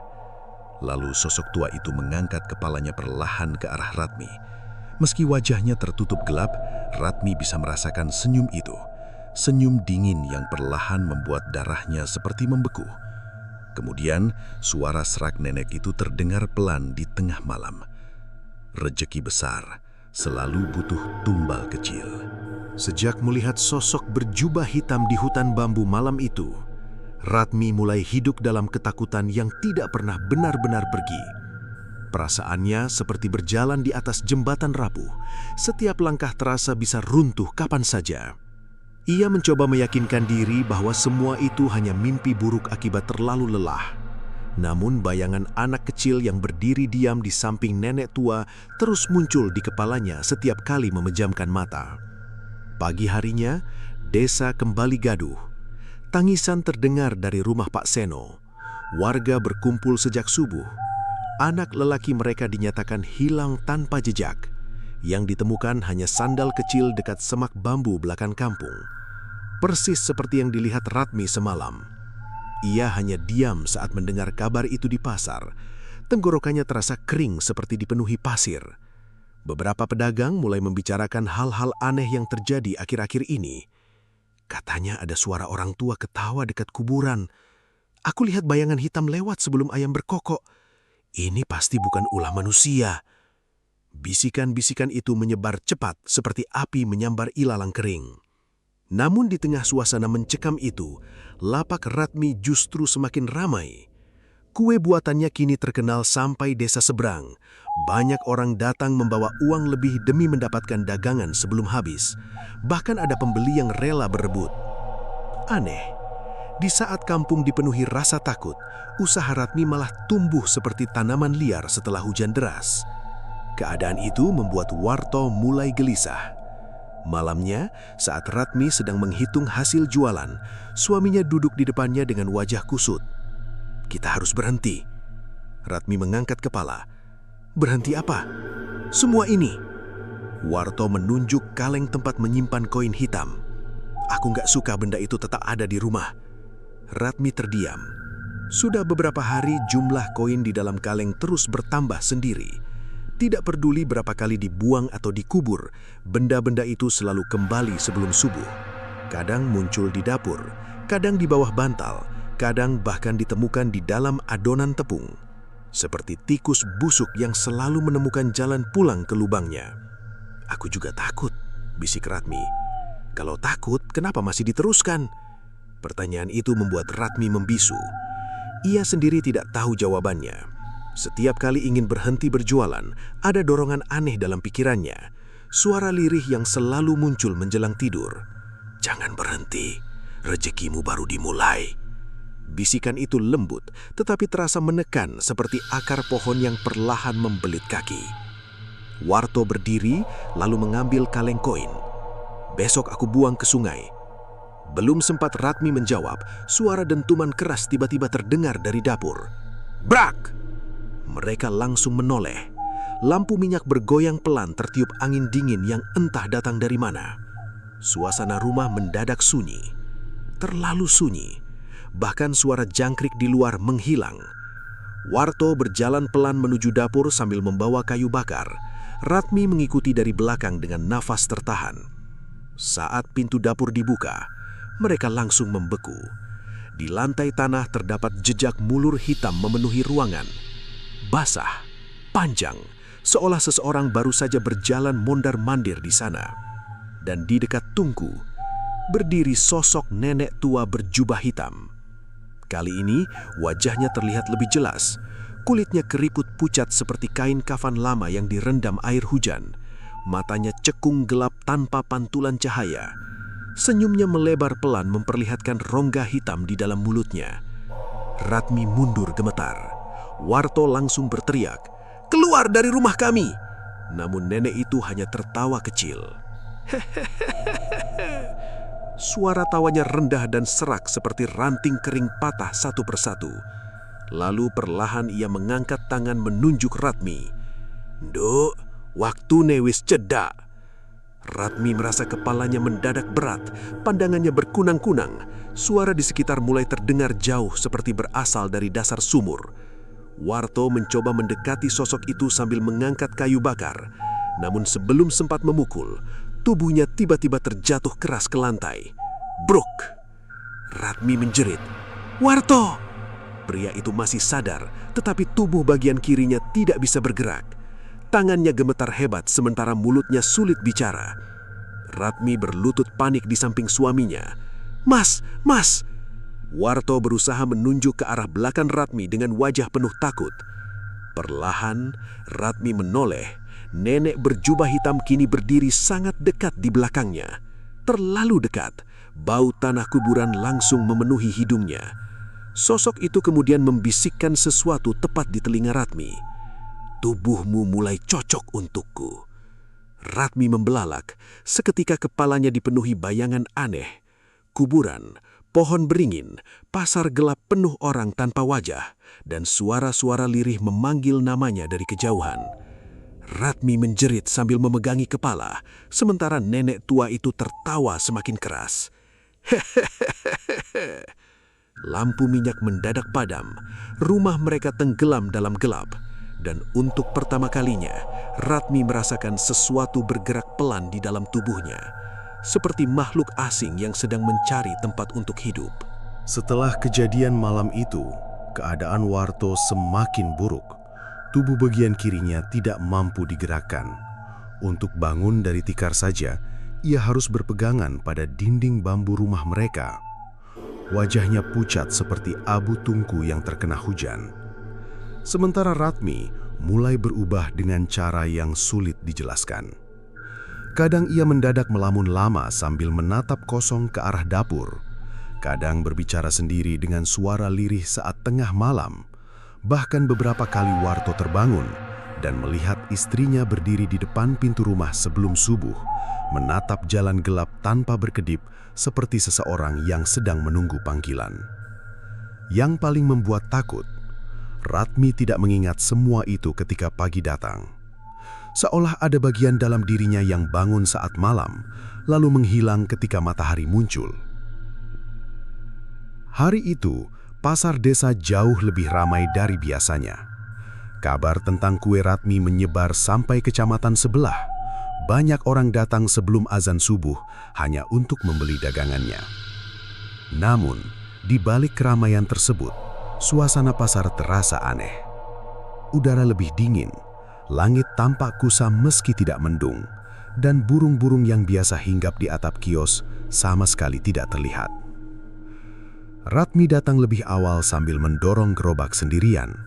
Lalu sosok tua itu mengangkat kepalanya perlahan ke arah Ratmi. Meski wajahnya tertutup gelap, Ratmi bisa merasakan senyum itu. Senyum dingin yang perlahan membuat darahnya seperti membeku. Kemudian, suara serak nenek itu terdengar pelan di tengah malam. Rejeki besar selalu butuh tumbal kecil. Sejak melihat sosok berjubah hitam di hutan bambu malam itu, Ratmi mulai hidup dalam ketakutan yang tidak pernah benar-benar pergi. Perasaannya seperti berjalan di atas jembatan rapuh. Setiap langkah terasa bisa runtuh kapan saja. Ia mencoba meyakinkan diri bahwa semua itu hanya mimpi buruk akibat terlalu lelah. Namun bayangan anak kecil yang berdiri diam di samping nenek tua terus muncul di kepalanya setiap kali memejamkan mata. Pagi harinya, desa kembali gaduh. Tangisan terdengar dari rumah Pak Seno. Warga berkumpul sejak subuh. Anak lelaki mereka dinyatakan hilang tanpa jejak. Yang ditemukan hanya sandal kecil dekat semak bambu belakang kampung. Persis seperti yang dilihat Ratmi semalam. Ia hanya diam saat mendengar kabar itu di pasar. Tenggorokannya terasa kering seperti dipenuhi pasir. Beberapa pedagang mulai membicarakan hal-hal aneh yang terjadi akhir-akhir ini. Katanya ada suara orang tua ketawa dekat kuburan. Aku lihat bayangan hitam lewat sebelum ayam berkokok. Ini pasti bukan ulah manusia. Bisikan-bisikan itu menyebar cepat seperti api menyambar ilalang kering. Namun di tengah suasana mencekam itu, lapak Ratmi justru semakin ramai. Kue buatannya kini terkenal sampai desa seberang. Banyak orang datang membawa uang lebih demi mendapatkan dagangan sebelum habis. Bahkan ada pembeli yang rela berebut. Aneh, di saat kampung dipenuhi rasa takut, usaha Ratmi malah tumbuh seperti tanaman liar setelah hujan deras. Keadaan itu membuat Warto mulai gelisah. Malamnya, saat Ratmi sedang menghitung hasil jualan, suaminya duduk di depannya dengan wajah kusut. "Kita harus berhenti." Ratmi mengangkat kepala. "Berhenti apa? Semua ini." Warto menunjuk kaleng tempat menyimpan koin hitam. "Aku nggak suka benda itu tetap ada di rumah." Ratmi terdiam. Sudah beberapa hari jumlah koin di dalam kaleng terus bertambah sendiri. Tidak peduli berapa kali dibuang atau dikubur, benda-benda itu selalu kembali sebelum subuh. Kadang muncul di dapur, kadang di bawah bantal, kadang bahkan ditemukan di dalam adonan tepung. Seperti tikus busuk yang selalu menemukan jalan pulang ke lubangnya. "Aku juga takut," bisik Ratmi. "Kalau takut, kenapa masih diteruskan?" Pertanyaan itu membuat Ratmi membisu. Ia sendiri tidak tahu jawabannya. Setiap kali ingin berhenti berjualan, ada dorongan aneh dalam pikirannya. Suara lirih yang selalu muncul menjelang tidur. "Jangan berhenti, rezekimu baru dimulai." Bisikan itu lembut, tetapi terasa menekan seperti akar pohon yang perlahan membelit kaki. Warto berdiri, lalu mengambil kaleng koin. "Besok aku buang ke sungai." Belum sempat Ratmi menjawab, suara dentuman keras tiba-tiba terdengar dari dapur. Brak! Mereka langsung menoleh. Lampu minyak bergoyang pelan tertiup angin dingin yang entah datang dari mana. Suasana rumah mendadak sunyi. Terlalu sunyi. Bahkan suara jangkrik di luar menghilang. Warto berjalan pelan menuju dapur sambil membawa kayu bakar. Ratmi mengikuti dari belakang dengan nafas tertahan. Saat pintu dapur dibuka, mereka langsung membeku. Di lantai tanah terdapat jejak mulur hitam memenuhi ruangan. Basah, panjang, seolah seseorang baru saja berjalan mondar-mandir di sana. Dan di dekat tungku, berdiri sosok nenek tua berjubah hitam. Kali ini, wajahnya terlihat lebih jelas. Kulitnya keriput pucat seperti kain kafan lama yang direndam air hujan. Matanya cekung gelap tanpa pantulan cahaya. Senyumnya melebar pelan memperlihatkan rongga hitam di dalam mulutnya. Ratmi mundur gemetar. Warto langsung berteriak, "Keluar dari rumah kami!" Namun nenek itu hanya tertawa kecil. Suara tawanya rendah dan serak seperti ranting kering patah satu persatu. Lalu perlahan ia mengangkat tangan menunjuk Ratmi. "Nduk, waktu wis cedak." Ratmi merasa kepalanya mendadak berat, pandangannya berkunang-kunang. Suara di sekitar mulai terdengar jauh seperti berasal dari dasar sumur. Warto mencoba mendekati sosok itu sambil mengangkat kayu bakar. Namun sebelum sempat memukul, tubuhnya tiba-tiba terjatuh keras ke lantai. Bruk! Ratmi menjerit, "Warto!" Pria itu masih sadar, tetapi tubuh bagian kirinya tidak bisa bergerak. Tangannya gemetar hebat sementara mulutnya sulit bicara. Ratmi berlutut panik di samping suaminya. "Mas, Mas!" Warto berusaha menunjuk ke arah belakang Ratmi dengan wajah penuh takut. Perlahan, Ratmi menoleh. Nenek berjubah hitam kini berdiri sangat dekat di belakangnya. Terlalu dekat, bau tanah kuburan langsung memenuhi hidungnya. Sosok itu kemudian membisikkan sesuatu tepat di telinga Ratmi. "Tubuhmu mulai cocok untukku." Ratmi membelalak, seketika kepalanya dipenuhi bayangan aneh. Kuburan, pohon beringin, pasar gelap penuh orang tanpa wajah, dan suara-suara lirih memanggil namanya dari kejauhan. Ratmi menjerit sambil memegangi kepala, sementara nenek tua itu tertawa semakin keras. Hehehe. Lampu minyak mendadak padam, rumah mereka tenggelam dalam gelap. Dan untuk pertama kalinya, Ratmi merasakan sesuatu bergerak pelan di dalam tubuhnya. Seperti makhluk asing yang sedang mencari tempat untuk hidup. Setelah kejadian malam itu, keadaan Warto semakin buruk. Tubuh bagian kirinya tidak mampu digerakkan. Untuk bangun dari tikar saja, ia harus berpegangan pada dinding bambu rumah mereka. Wajahnya pucat seperti abu tungku yang terkena hujan. Sementara Ratmi mulai berubah dengan cara yang sulit dijelaskan. Kadang ia mendadak melamun lama sambil menatap kosong ke arah dapur. Kadang berbicara sendiri dengan suara lirih saat tengah malam. Bahkan beberapa kali Warto terbangun dan melihat istrinya berdiri di depan pintu rumah sebelum subuh, menatap jalan gelap tanpa berkedip seperti seseorang yang sedang menunggu panggilan. Yang paling membuat takut, Ratmi tidak mengingat semua itu ketika pagi datang. Seolah ada bagian dalam dirinya yang bangun saat malam, lalu menghilang ketika matahari muncul. Hari itu, pasar desa jauh lebih ramai dari biasanya. Kabar tentang kue Ratmi menyebar sampai kecamatan sebelah. Banyak orang datang sebelum azan subuh hanya untuk membeli dagangannya. Namun, di balik keramaian tersebut, suasana pasar terasa aneh. Udara lebih dingin, langit tampak kusam meski tidak mendung, dan burung-burung yang biasa hinggap di atap kios sama sekali tidak terlihat. Ratmi datang lebih awal sambil mendorong gerobak sendirian.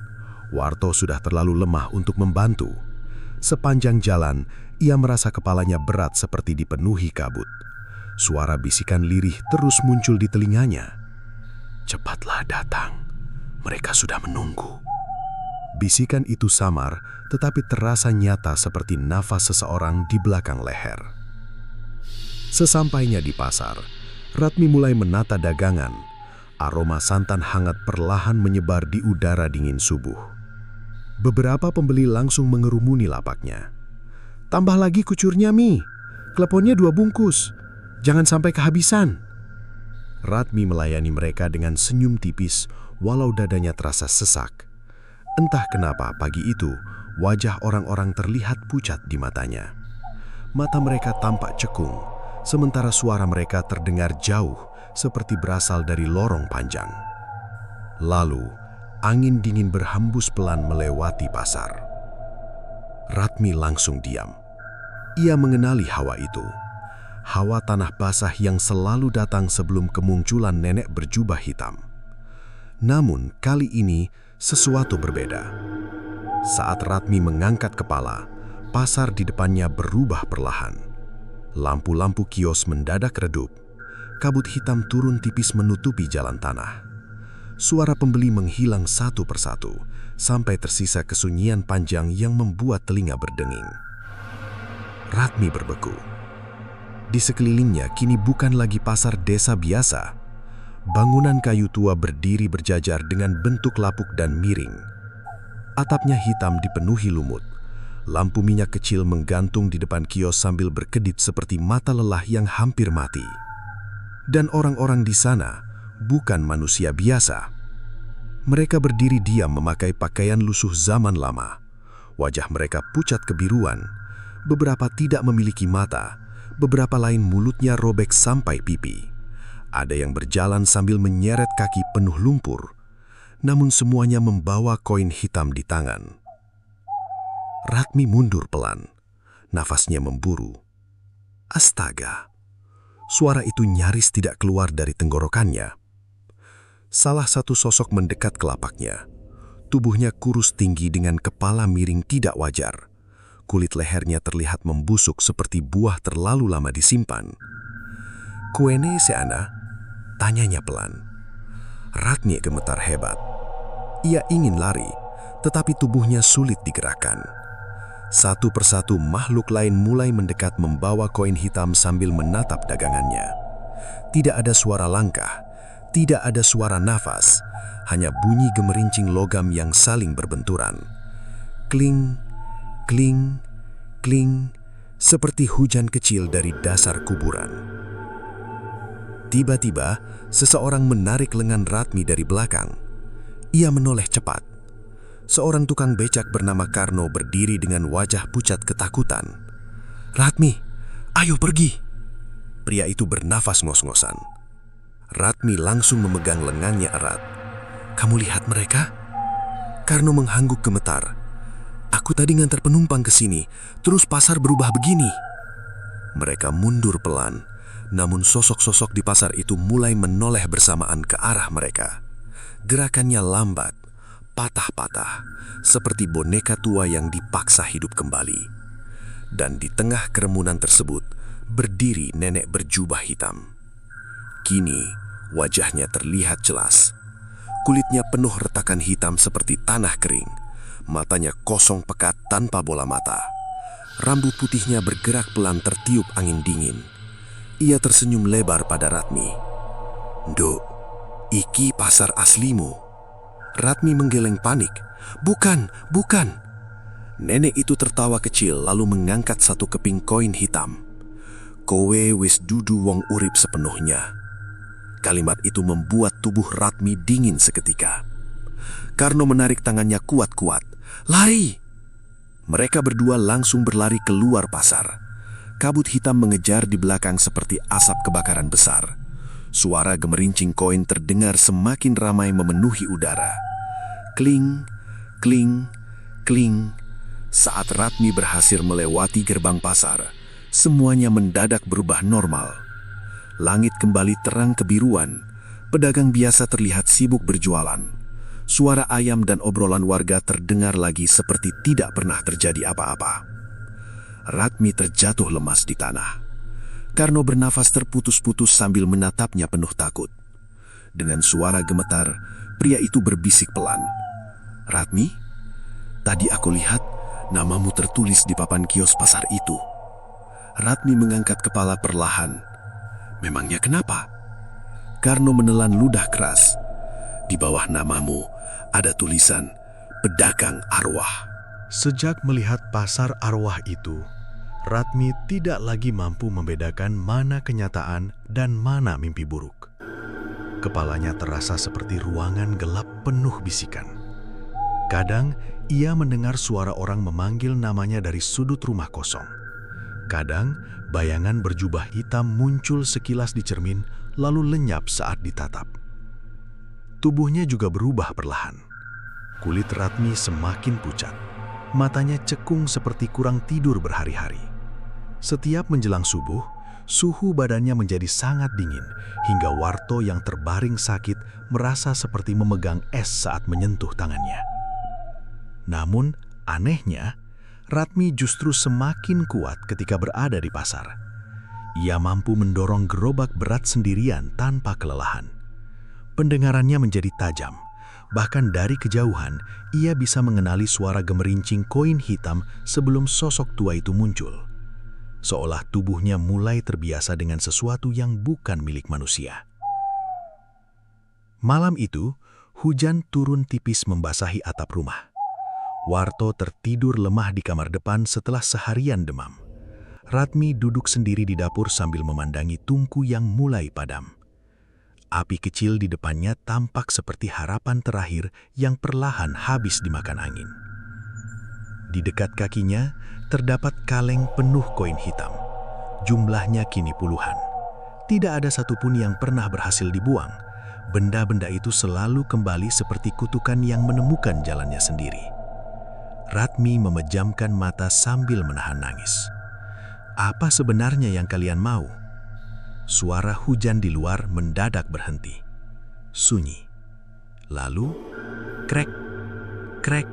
Warto sudah terlalu lemah untuk membantu. Sepanjang jalan, ia merasa kepalanya berat seperti dipenuhi kabut. Suara bisikan lirih terus muncul di telinganya. "Cepatlah datang. Mereka sudah menunggu." Bisikan itu samar, tetapi terasa nyata seperti nafas seseorang di belakang leher. Sesampainya di pasar, Ratmi mulai menata dagangan. Aroma santan hangat perlahan menyebar di udara dingin subuh. Beberapa pembeli langsung mengerumuni lapaknya. "Tambah lagi kucurnya, Mi. Kleponnya 2 bungkus. Jangan sampai kehabisan." Ratmi melayani mereka dengan senyum tipis, walau dadanya terasa sesak. Entah kenapa pagi itu, wajah orang-orang terlihat pucat di matanya. Mata mereka tampak cekung, sementara suara mereka terdengar jauh, seperti berasal dari lorong panjang. Lalu, angin dingin berhembus pelan melewati pasar. Ratmi langsung diam. Ia mengenali hawa itu. Hawa tanah basah yang selalu datang sebelum kemunculan nenek berjubah hitam. Namun kali ini sesuatu berbeda. Saat Ratmi mengangkat kepala, pasar di depannya berubah perlahan. Lampu-lampu kios mendadak redup. Kabut hitam turun tipis menutupi jalan tanah. Suara pembeli menghilang satu persatu, sampai tersisa kesunyian panjang yang membuat telinga berdenging. Ratmi berbeku. Di sekelilingnya kini bukan lagi pasar desa biasa. Bangunan kayu tua berdiri berjajar dengan bentuk lapuk dan miring. Atapnya hitam dipenuhi lumut. Lampu minyak kecil menggantung di depan kios sambil berkedip seperti mata lelah yang hampir mati. Dan orang-orang di sana bukan manusia biasa. Mereka berdiri diam memakai pakaian lusuh zaman lama. Wajah mereka pucat kebiruan. Beberapa tidak memiliki mata. Beberapa lain mulutnya robek sampai pipi. Ada yang berjalan sambil menyeret kaki penuh lumpur. Namun semuanya membawa koin hitam di tangan. Ratmi mundur pelan. Nafasnya memburu. Astaga. Suara itu nyaris tidak keluar dari tenggorokannya. Salah satu sosok mendekat ke lapaknya. Tubuhnya kurus tinggi dengan kepala miring tidak wajar. Kulit lehernya terlihat membusuk seperti buah terlalu lama disimpan. "Kuene seana?" tanyanya pelan. Ratmi gemetar hebat. Ia ingin lari, tetapi tubuhnya sulit digerakkan. Satu persatu makhluk lain mulai mendekat membawa koin hitam sambil menatap dagangannya. Tidak ada suara langkah, tidak ada suara nafas, hanya bunyi gemerincing logam yang saling berbenturan. Kling, kling, kling, seperti hujan kecil dari dasar kuburan. Tiba-tiba, seseorang menarik lengan Ratmi dari belakang. Ia menoleh cepat. Seorang tukang becak bernama Karno berdiri dengan wajah pucat ketakutan. "Ratmi, ayo pergi!" Pria itu bernafas ngos-ngosan. Ratmi langsung memegang lengannya erat. "Kamu lihat mereka?" Karno menghangguk gemetar. "Aku tadi ngantar penumpang ke sini, terus pasar berubah begini." Mereka mundur pelan, namun sosok-sosok di pasar itu mulai menoleh bersamaan ke arah mereka. Gerakannya lambat, patah-patah, seperti boneka tua yang dipaksa hidup kembali. Dan di tengah kerumunan tersebut, berdiri nenek berjubah hitam. Kini, wajahnya terlihat jelas. Kulitnya penuh retakan hitam seperti tanah kering. Matanya kosong pekat tanpa bola mata. Rambut putihnya bergerak pelan tertiup angin dingin. Ia tersenyum lebar pada Ratmi. "Nduk, iki pasar aslimu." Ratmi menggeleng panik. "Bukan, bukan." Nenek itu tertawa kecil lalu mengangkat satu keping koin hitam. "Kowe wis dudu wong urip sepenuhnya." Kalimat itu membuat tubuh Ratmi dingin seketika. Karno menarik tangannya kuat-kuat. "Lari!" Mereka berdua langsung berlari keluar pasar. Kabut hitam mengejar di belakang seperti asap kebakaran besar. Suara gemerincing koin terdengar semakin ramai memenuhi udara. Kling, kling, kling. Saat Ratmi berhasil melewati gerbang pasar, semuanya mendadak berubah normal. Langit kembali terang kebiruan. Pedagang biasa terlihat sibuk berjualan. Suara ayam dan obrolan warga terdengar lagi seperti tidak pernah terjadi apa-apa. Ratmi terjatuh lemas di tanah. Karno bernafas terputus-putus sambil menatapnya penuh takut. Dengan suara gemetar, pria itu berbisik pelan. "Ratmi, tadi aku lihat namamu tertulis di papan kios pasar itu." Ratmi mengangkat kepala perlahan. "Memangnya kenapa?" Karno menelan ludah keras. "Di bawah namamu ada tulisan pedagang arwah." Sejak melihat pasar arwah itu, Ratmi tidak lagi mampu membedakan mana kenyataan dan mana mimpi buruk. Kepalanya terasa seperti ruangan gelap penuh bisikan. Kadang ia mendengar suara orang memanggil namanya dari sudut rumah kosong. Kadang bayangan berjubah hitam muncul sekilas di cermin lalu lenyap saat ditatap. Tubuhnya juga berubah perlahan. Kulit Ratmi semakin pucat. Matanya cekung seperti kurang tidur berhari-hari. Setiap menjelang subuh, suhu badannya menjadi sangat dingin hingga Warto yang terbaring sakit merasa seperti memegang es saat menyentuh tangannya. Namun, anehnya, Ratmi justru semakin kuat ketika berada di pasar. Ia mampu mendorong gerobak berat sendirian tanpa kelelahan. Pendengarannya menjadi tajam. Bahkan dari kejauhan, ia bisa mengenali suara gemerincing koin hitam sebelum sosok tua itu muncul. seolah tubuhnya mulai terbiasa dengan sesuatu yang bukan milik manusia. Malam itu, hujan turun tipis membasahi atap rumah. Warto tertidur lemah di kamar depan setelah seharian demam. Ratmi duduk sendiri di dapur sambil memandangi tungku yang mulai padam. Api kecil di depannya tampak seperti harapan terakhir yang perlahan habis dimakan angin. Di dekat kakinya terdapat kaleng penuh koin hitam. Jumlahnya kini puluhan. Tidak ada satupun yang pernah berhasil dibuang. Benda-benda itu selalu kembali seperti kutukan yang menemukan jalannya sendiri. Ratmi memejamkan mata sambil menahan nangis. Apa sebenarnya yang kalian mau? Suara hujan di luar mendadak berhenti. Sunyi. Lalu, krek, krek,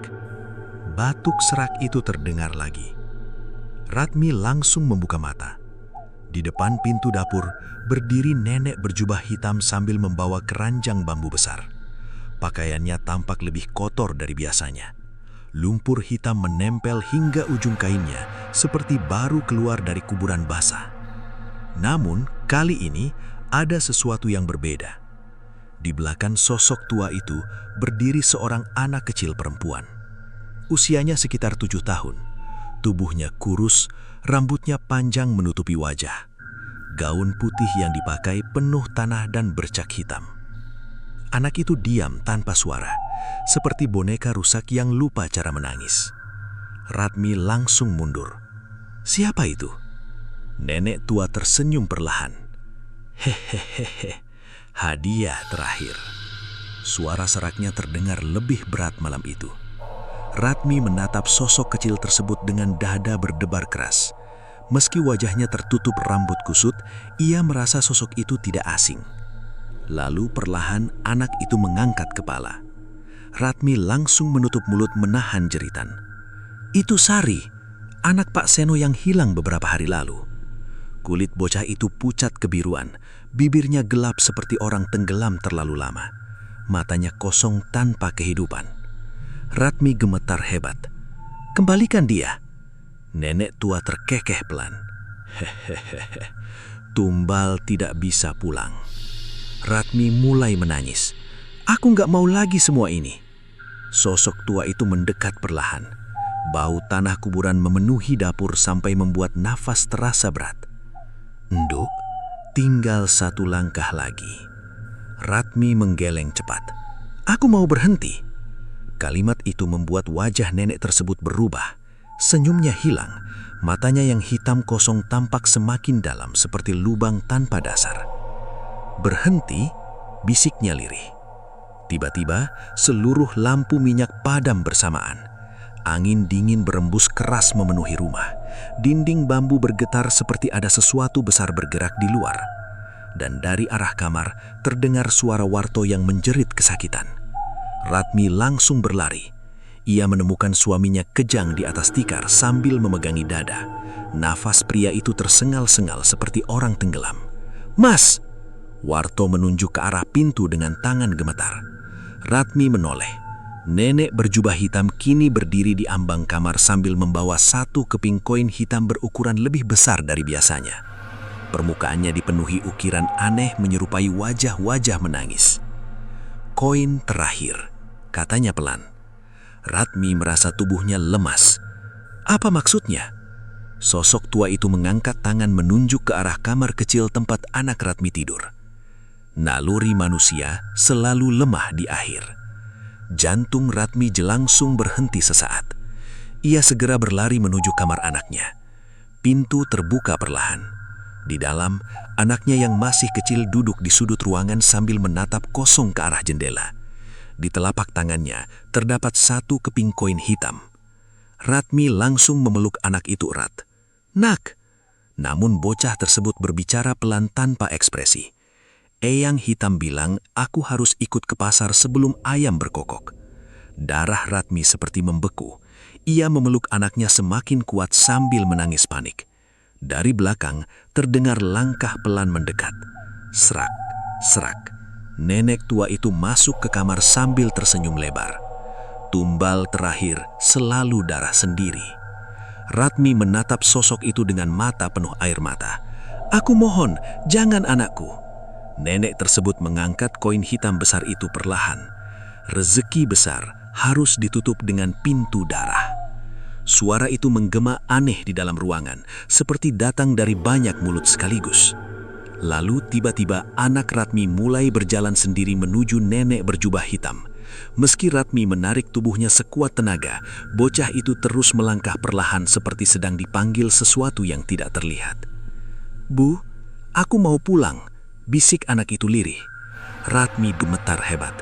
batuk serak itu terdengar lagi. Ratmi langsung membuka mata. Di depan pintu dapur, berdiri nenek berjubah hitam sambil membawa keranjang bambu besar. Pakaiannya tampak lebih kotor dari biasanya. Lumpur hitam menempel hingga ujung kainnya, seperti baru keluar dari kuburan basah. Namun, kali ini ada sesuatu yang berbeda. Di belakang sosok tua itu berdiri seorang anak kecil perempuan. Usianya sekitar 7 tahun. Tubuhnya kurus, rambutnya panjang menutupi wajah. Gaun putih yang dipakai penuh tanah dan bercak hitam. Anak itu diam tanpa suara, seperti boneka rusak yang lupa cara menangis. Ratmi langsung mundur. Siapa itu? Nenek tua tersenyum perlahan. Hehehe, hadiah terakhir. Suara seraknya terdengar lebih berat malam itu. Ratmi menatap sosok kecil tersebut dengan dada berdebar keras. Meski wajahnya tertutup rambut kusut, ia merasa sosok itu tidak asing. Lalu perlahan anak itu mengangkat kepala. Ratmi langsung menutup mulut menahan jeritan. Itu Sari, anak Pak Seno yang hilang beberapa hari lalu. Kulit bocah itu pucat kebiruan, bibirnya gelap seperti orang tenggelam terlalu lama. Matanya kosong tanpa kehidupan. Ratmi gemetar hebat. Kembalikan dia. Nenek tua terkekeh pelan. Hehehe, Tumbal tidak bisa pulang. Ratmi mulai menangis. Aku nggak mau lagi semua ini. Sosok tua itu mendekat perlahan. Bau tanah kuburan memenuhi dapur sampai membuat nafas terasa berat. Nduk, tinggal 1 langkah lagi. Ratmi menggeleng cepat. Aku mau berhenti. Kalimat itu membuat wajah nenek tersebut berubah. Senyumnya hilang. Matanya yang hitam kosong tampak semakin dalam seperti lubang tanpa dasar. Berhenti, bisiknya lirih. Tiba-tiba, seluruh lampu minyak padam bersamaan. Angin dingin berembus keras memenuhi rumah. Dinding bambu bergetar seperti ada sesuatu besar bergerak di luar. Dan dari arah kamar, terdengar suara Warto yang menjerit kesakitan. Ratmi langsung berlari. Ia menemukan suaminya kejang di atas tikar sambil memegangi dada. Nafas pria itu tersengal-sengal seperti orang tenggelam. Mas! Warto menunjuk ke arah pintu dengan tangan gemetar. Ratmi menoleh. Nenek berjubah hitam kini berdiri di ambang kamar sambil membawa 1 keping koin hitam berukuran lebih besar dari biasanya. Permukaannya dipenuhi ukiran aneh menyerupai wajah-wajah menangis. Koin terakhir, katanya pelan. Ratmi merasa tubuhnya lemas. Apa maksudnya? Sosok tua itu mengangkat tangan menunjuk ke arah kamar kecil tempat anak Ratmi tidur. Naluri manusia selalu lemah di akhir. Jantung Ratmi jelangsung berhenti sesaat. Ia segera berlari menuju kamar anaknya. Pintu terbuka perlahan. Di dalam, anaknya yang masih kecil duduk di sudut ruangan sambil menatap kosong ke arah jendela. Di telapak tangannya terdapat 1 keping koin hitam. Ratmi langsung memeluk anak itu erat. Nak! Namun bocah tersebut berbicara pelan tanpa ekspresi. Eyang hitam bilang, aku harus ikut ke pasar sebelum ayam berkokok. Darah Ratmi seperti membeku. Ia memeluk anaknya semakin kuat sambil menangis panik. Dari belakang, terdengar langkah pelan mendekat. Serak, serak. Nenek tua itu masuk ke kamar sambil tersenyum lebar. Tumbal terakhir selalu darah sendiri. Ratmi menatap sosok itu dengan mata penuh air mata. "Aku mohon, jangan anakku." Nenek tersebut mengangkat koin hitam besar itu perlahan. Rezeki besar harus ditutup dengan pintu darah. Suara itu menggema aneh di dalam ruangan, seperti datang dari banyak mulut sekaligus. Lalu tiba-tiba anak Ratmi mulai berjalan sendiri menuju nenek berjubah hitam. Meski Ratmi menarik tubuhnya sekuat tenaga, bocah itu terus melangkah perlahan seperti sedang dipanggil sesuatu yang tidak terlihat. "Bu, aku mau pulang," bisik anak itu lirih. Ratmi gemetar hebat.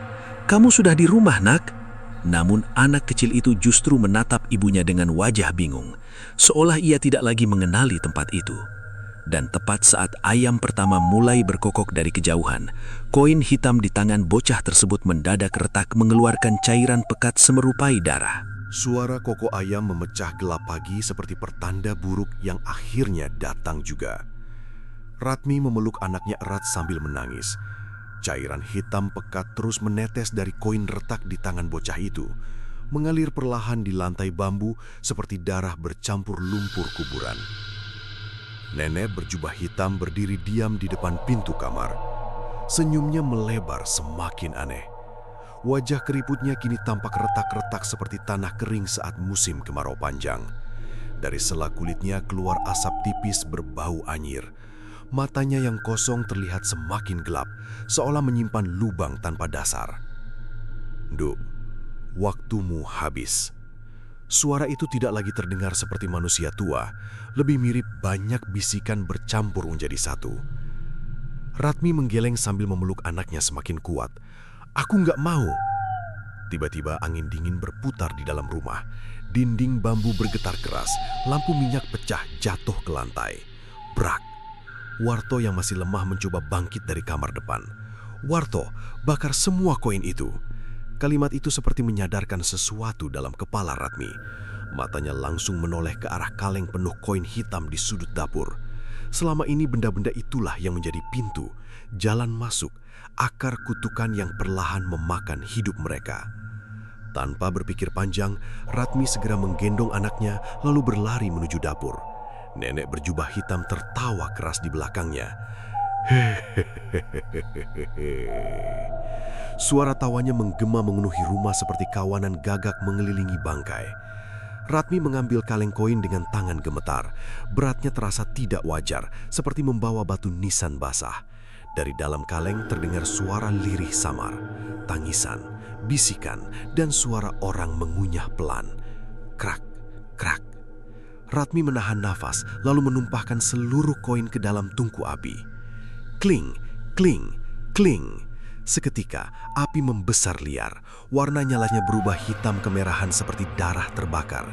"Kamu sudah di rumah, Nak?" Namun anak kecil itu justru menatap ibunya dengan wajah bingung, seolah ia tidak lagi mengenali tempat itu. Dan tepat saat ayam pertama mulai berkokok dari kejauhan, koin hitam di tangan bocah tersebut mendadak retak mengeluarkan cairan pekat semerupai darah. Suara koko ayam memecah gelap pagi seperti pertanda buruk yang akhirnya datang juga. Ratmi memeluk anaknya erat sambil menangis. Cairan hitam pekat terus menetes dari koin retak di tangan bocah itu, mengalir perlahan di lantai bambu seperti darah bercampur lumpur kuburan. Nenek berjubah hitam berdiri diam di depan pintu kamar. Senyumnya melebar semakin aneh. Wajah keriputnya kini tampak retak-retak seperti tanah kering saat musim kemarau panjang. Dari sela kulitnya keluar asap tipis berbau anyir. Matanya yang kosong terlihat semakin gelap, seolah menyimpan lubang tanpa dasar. "Duk, waktumu habis." Suara itu tidak lagi terdengar seperti manusia tua, lebih mirip banyak bisikan bercampur menjadi satu. Ratmi menggeleng sambil memeluk anaknya semakin kuat. "Aku nggak mau." Tiba-tiba angin dingin berputar di dalam rumah. Dinding bambu bergetar keras, lampu minyak pecah jatuh ke lantai. Brak! Warto yang masih lemah mencoba bangkit dari kamar depan. "Warto, bakar semua koin itu." Kalimat itu seperti menyadarkan sesuatu dalam kepala Ratmi. Matanya langsung menoleh ke arah kaleng penuh koin hitam di sudut dapur. Selama ini benda-benda itulah yang menjadi pintu, jalan masuk, akar kutukan yang perlahan memakan hidup mereka. Tanpa berpikir panjang, Ratmi segera menggendong anaknya lalu berlari menuju dapur. Nenek berjubah hitam tertawa keras di belakangnya. Suara tawanya menggema memenuhi rumah seperti kawanan gagak mengelilingi bangkai. Ratmi mengambil kaleng koin dengan tangan gemetar. Beratnya terasa tidak wajar, seperti membawa batu nisan basah. Dari dalam kaleng terdengar suara lirih samar, tangisan, bisikan, dan suara orang mengunyah pelan. Krak, krak. Ratmi menahan nafas, lalu menumpahkan seluruh koin ke dalam tungku api. Kling, kling, kling. Seketika, api membesar liar. Warna nyalanya berubah hitam kemerahan seperti darah terbakar.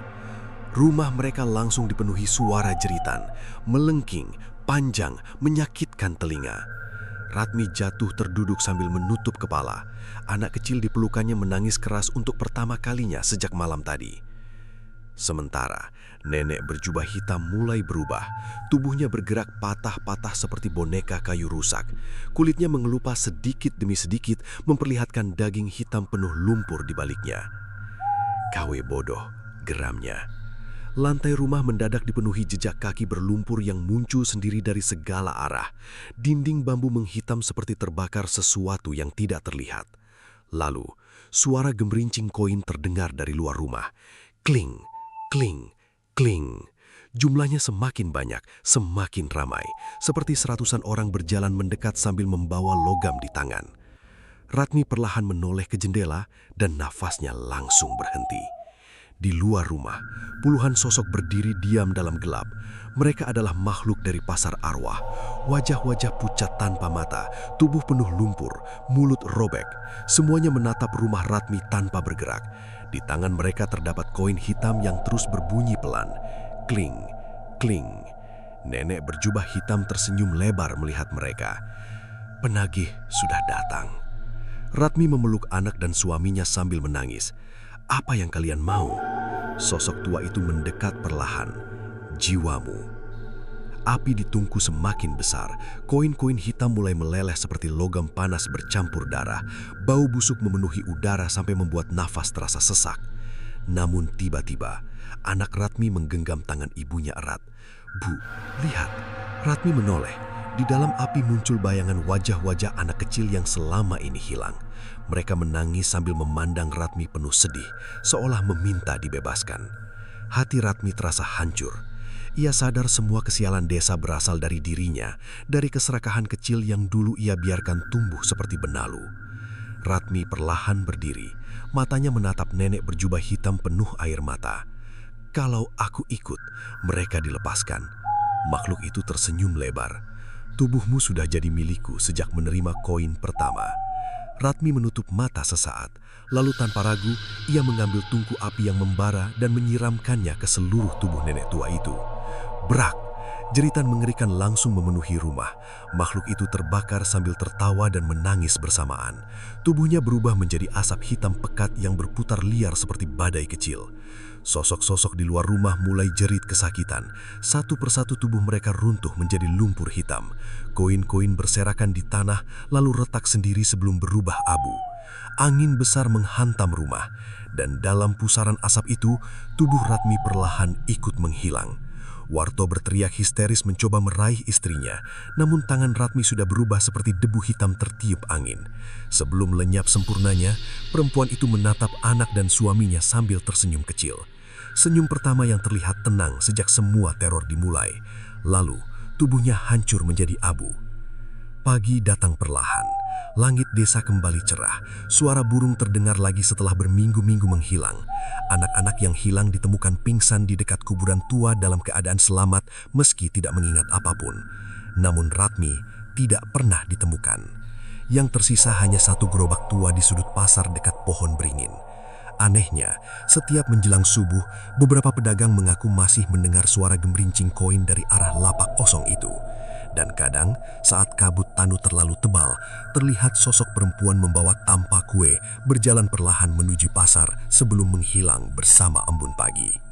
Rumah mereka langsung dipenuhi suara jeritan, melengking, panjang, menyakitkan telinga. Ratmi jatuh terduduk sambil menutup kepala. Anak kecil di pelukannya menangis keras untuk pertama kalinya sejak malam tadi. Sementara, nenek berjubah hitam mulai berubah. Tubuhnya bergerak patah-patah seperti boneka kayu rusak. Kulitnya mengelupas sedikit demi sedikit, memperlihatkan daging hitam penuh lumpur di baliknya. "Kawe bodoh," geramnya. Lantai rumah mendadak dipenuhi jejak kaki berlumpur yang muncul sendiri dari segala arah. Dinding bambu menghitam seperti terbakar sesuatu yang tidak terlihat. Lalu, suara gemerincing koin terdengar dari luar rumah. Kling, kling, kling. Jumlahnya semakin banyak, semakin ramai. Seperti seratusan orang berjalan mendekat sambil membawa logam di tangan. Ratmi perlahan menoleh ke jendela dan nafasnya langsung berhenti. Di luar rumah, puluhan sosok berdiri diam dalam gelap. Mereka adalah makhluk dari pasar arwah. Wajah-wajah pucat tanpa mata, tubuh penuh lumpur, mulut robek. Semuanya menatap rumah Ratmi tanpa bergerak. Di tangan mereka terdapat koin hitam yang terus berbunyi pelan. Kling, kling. Nenek berjubah hitam tersenyum lebar melihat mereka. Penagih sudah datang. Ratmi memeluk anak dan suaminya sambil menangis. "Apa yang kalian mau?" Sosok tua itu mendekat perlahan. "Jiwamu." Api di tungku semakin besar. Koin-koin hitam mulai meleleh seperti logam panas bercampur darah. Bau busuk memenuhi udara sampai membuat nafas terasa sesak. Namun tiba-tiba, anak Ratmi menggenggam tangan ibunya erat. "Bu, lihat." Ratmi menoleh. Di dalam api muncul bayangan wajah-wajah anak kecil yang selama ini hilang. Mereka menangis sambil memandang Ratmi penuh sedih, seolah meminta dibebaskan. Hati Ratmi terasa hancur. Ia sadar semua kesialan desa berasal dari dirinya, dari keserakahan kecil yang dulu ia biarkan tumbuh seperti benalu. Ratmi perlahan berdiri, matanya menatap nenek berjubah hitam penuh air mata. "Kalau aku ikut, mereka dilepaskan." Makhluk itu tersenyum lebar. "Tubuhmu sudah jadi milikku sejak menerima koin pertama." Ratmi menutup mata sesaat, lalu tanpa ragu, ia mengambil tungku api yang membara dan menyiramkannya ke seluruh tubuh nenek tua itu. Brak! Jeritan mengerikan langsung memenuhi rumah. Makhluk itu terbakar sambil tertawa dan menangis bersamaan. Tubuhnya berubah menjadi asap hitam pekat yang berputar liar seperti badai kecil. Sosok-sosok di luar rumah mulai jerit kesakitan. Satu persatu tubuh mereka runtuh menjadi lumpur hitam. Koin-koin berserakan di tanah lalu retak sendiri sebelum berubah abu. Angin besar menghantam rumah, dan dalam pusaran asap itu, tubuh Ratmi perlahan ikut menghilang. Warto berteriak histeris mencoba meraih istrinya, namun tangan Ratmi sudah berubah seperti debu hitam tertiup angin. Sebelum lenyap sempurnanya, perempuan itu menatap anak dan suaminya sambil tersenyum kecil. Senyum pertama yang terlihat tenang sejak semua teror dimulai. Lalu, tubuhnya hancur menjadi abu. Pagi datang perlahan. Langit desa kembali cerah. Suara burung terdengar lagi setelah berminggu-minggu menghilang. Anak-anak yang hilang ditemukan pingsan di dekat kuburan tua dalam keadaan selamat meski tidak mengingat apapun. Namun Ratmi tidak pernah ditemukan. Yang tersisa hanya satu gerobak tua di sudut pasar dekat pohon beringin. Anehnya, setiap menjelang subuh, beberapa pedagang mengaku masih mendengar suara gemerincing koin dari arah lapak kosong itu. Dan kadang, saat kabut tanu terlalu tebal, terlihat sosok perempuan membawa tampah kue berjalan perlahan menuju pasar sebelum menghilang bersama embun pagi.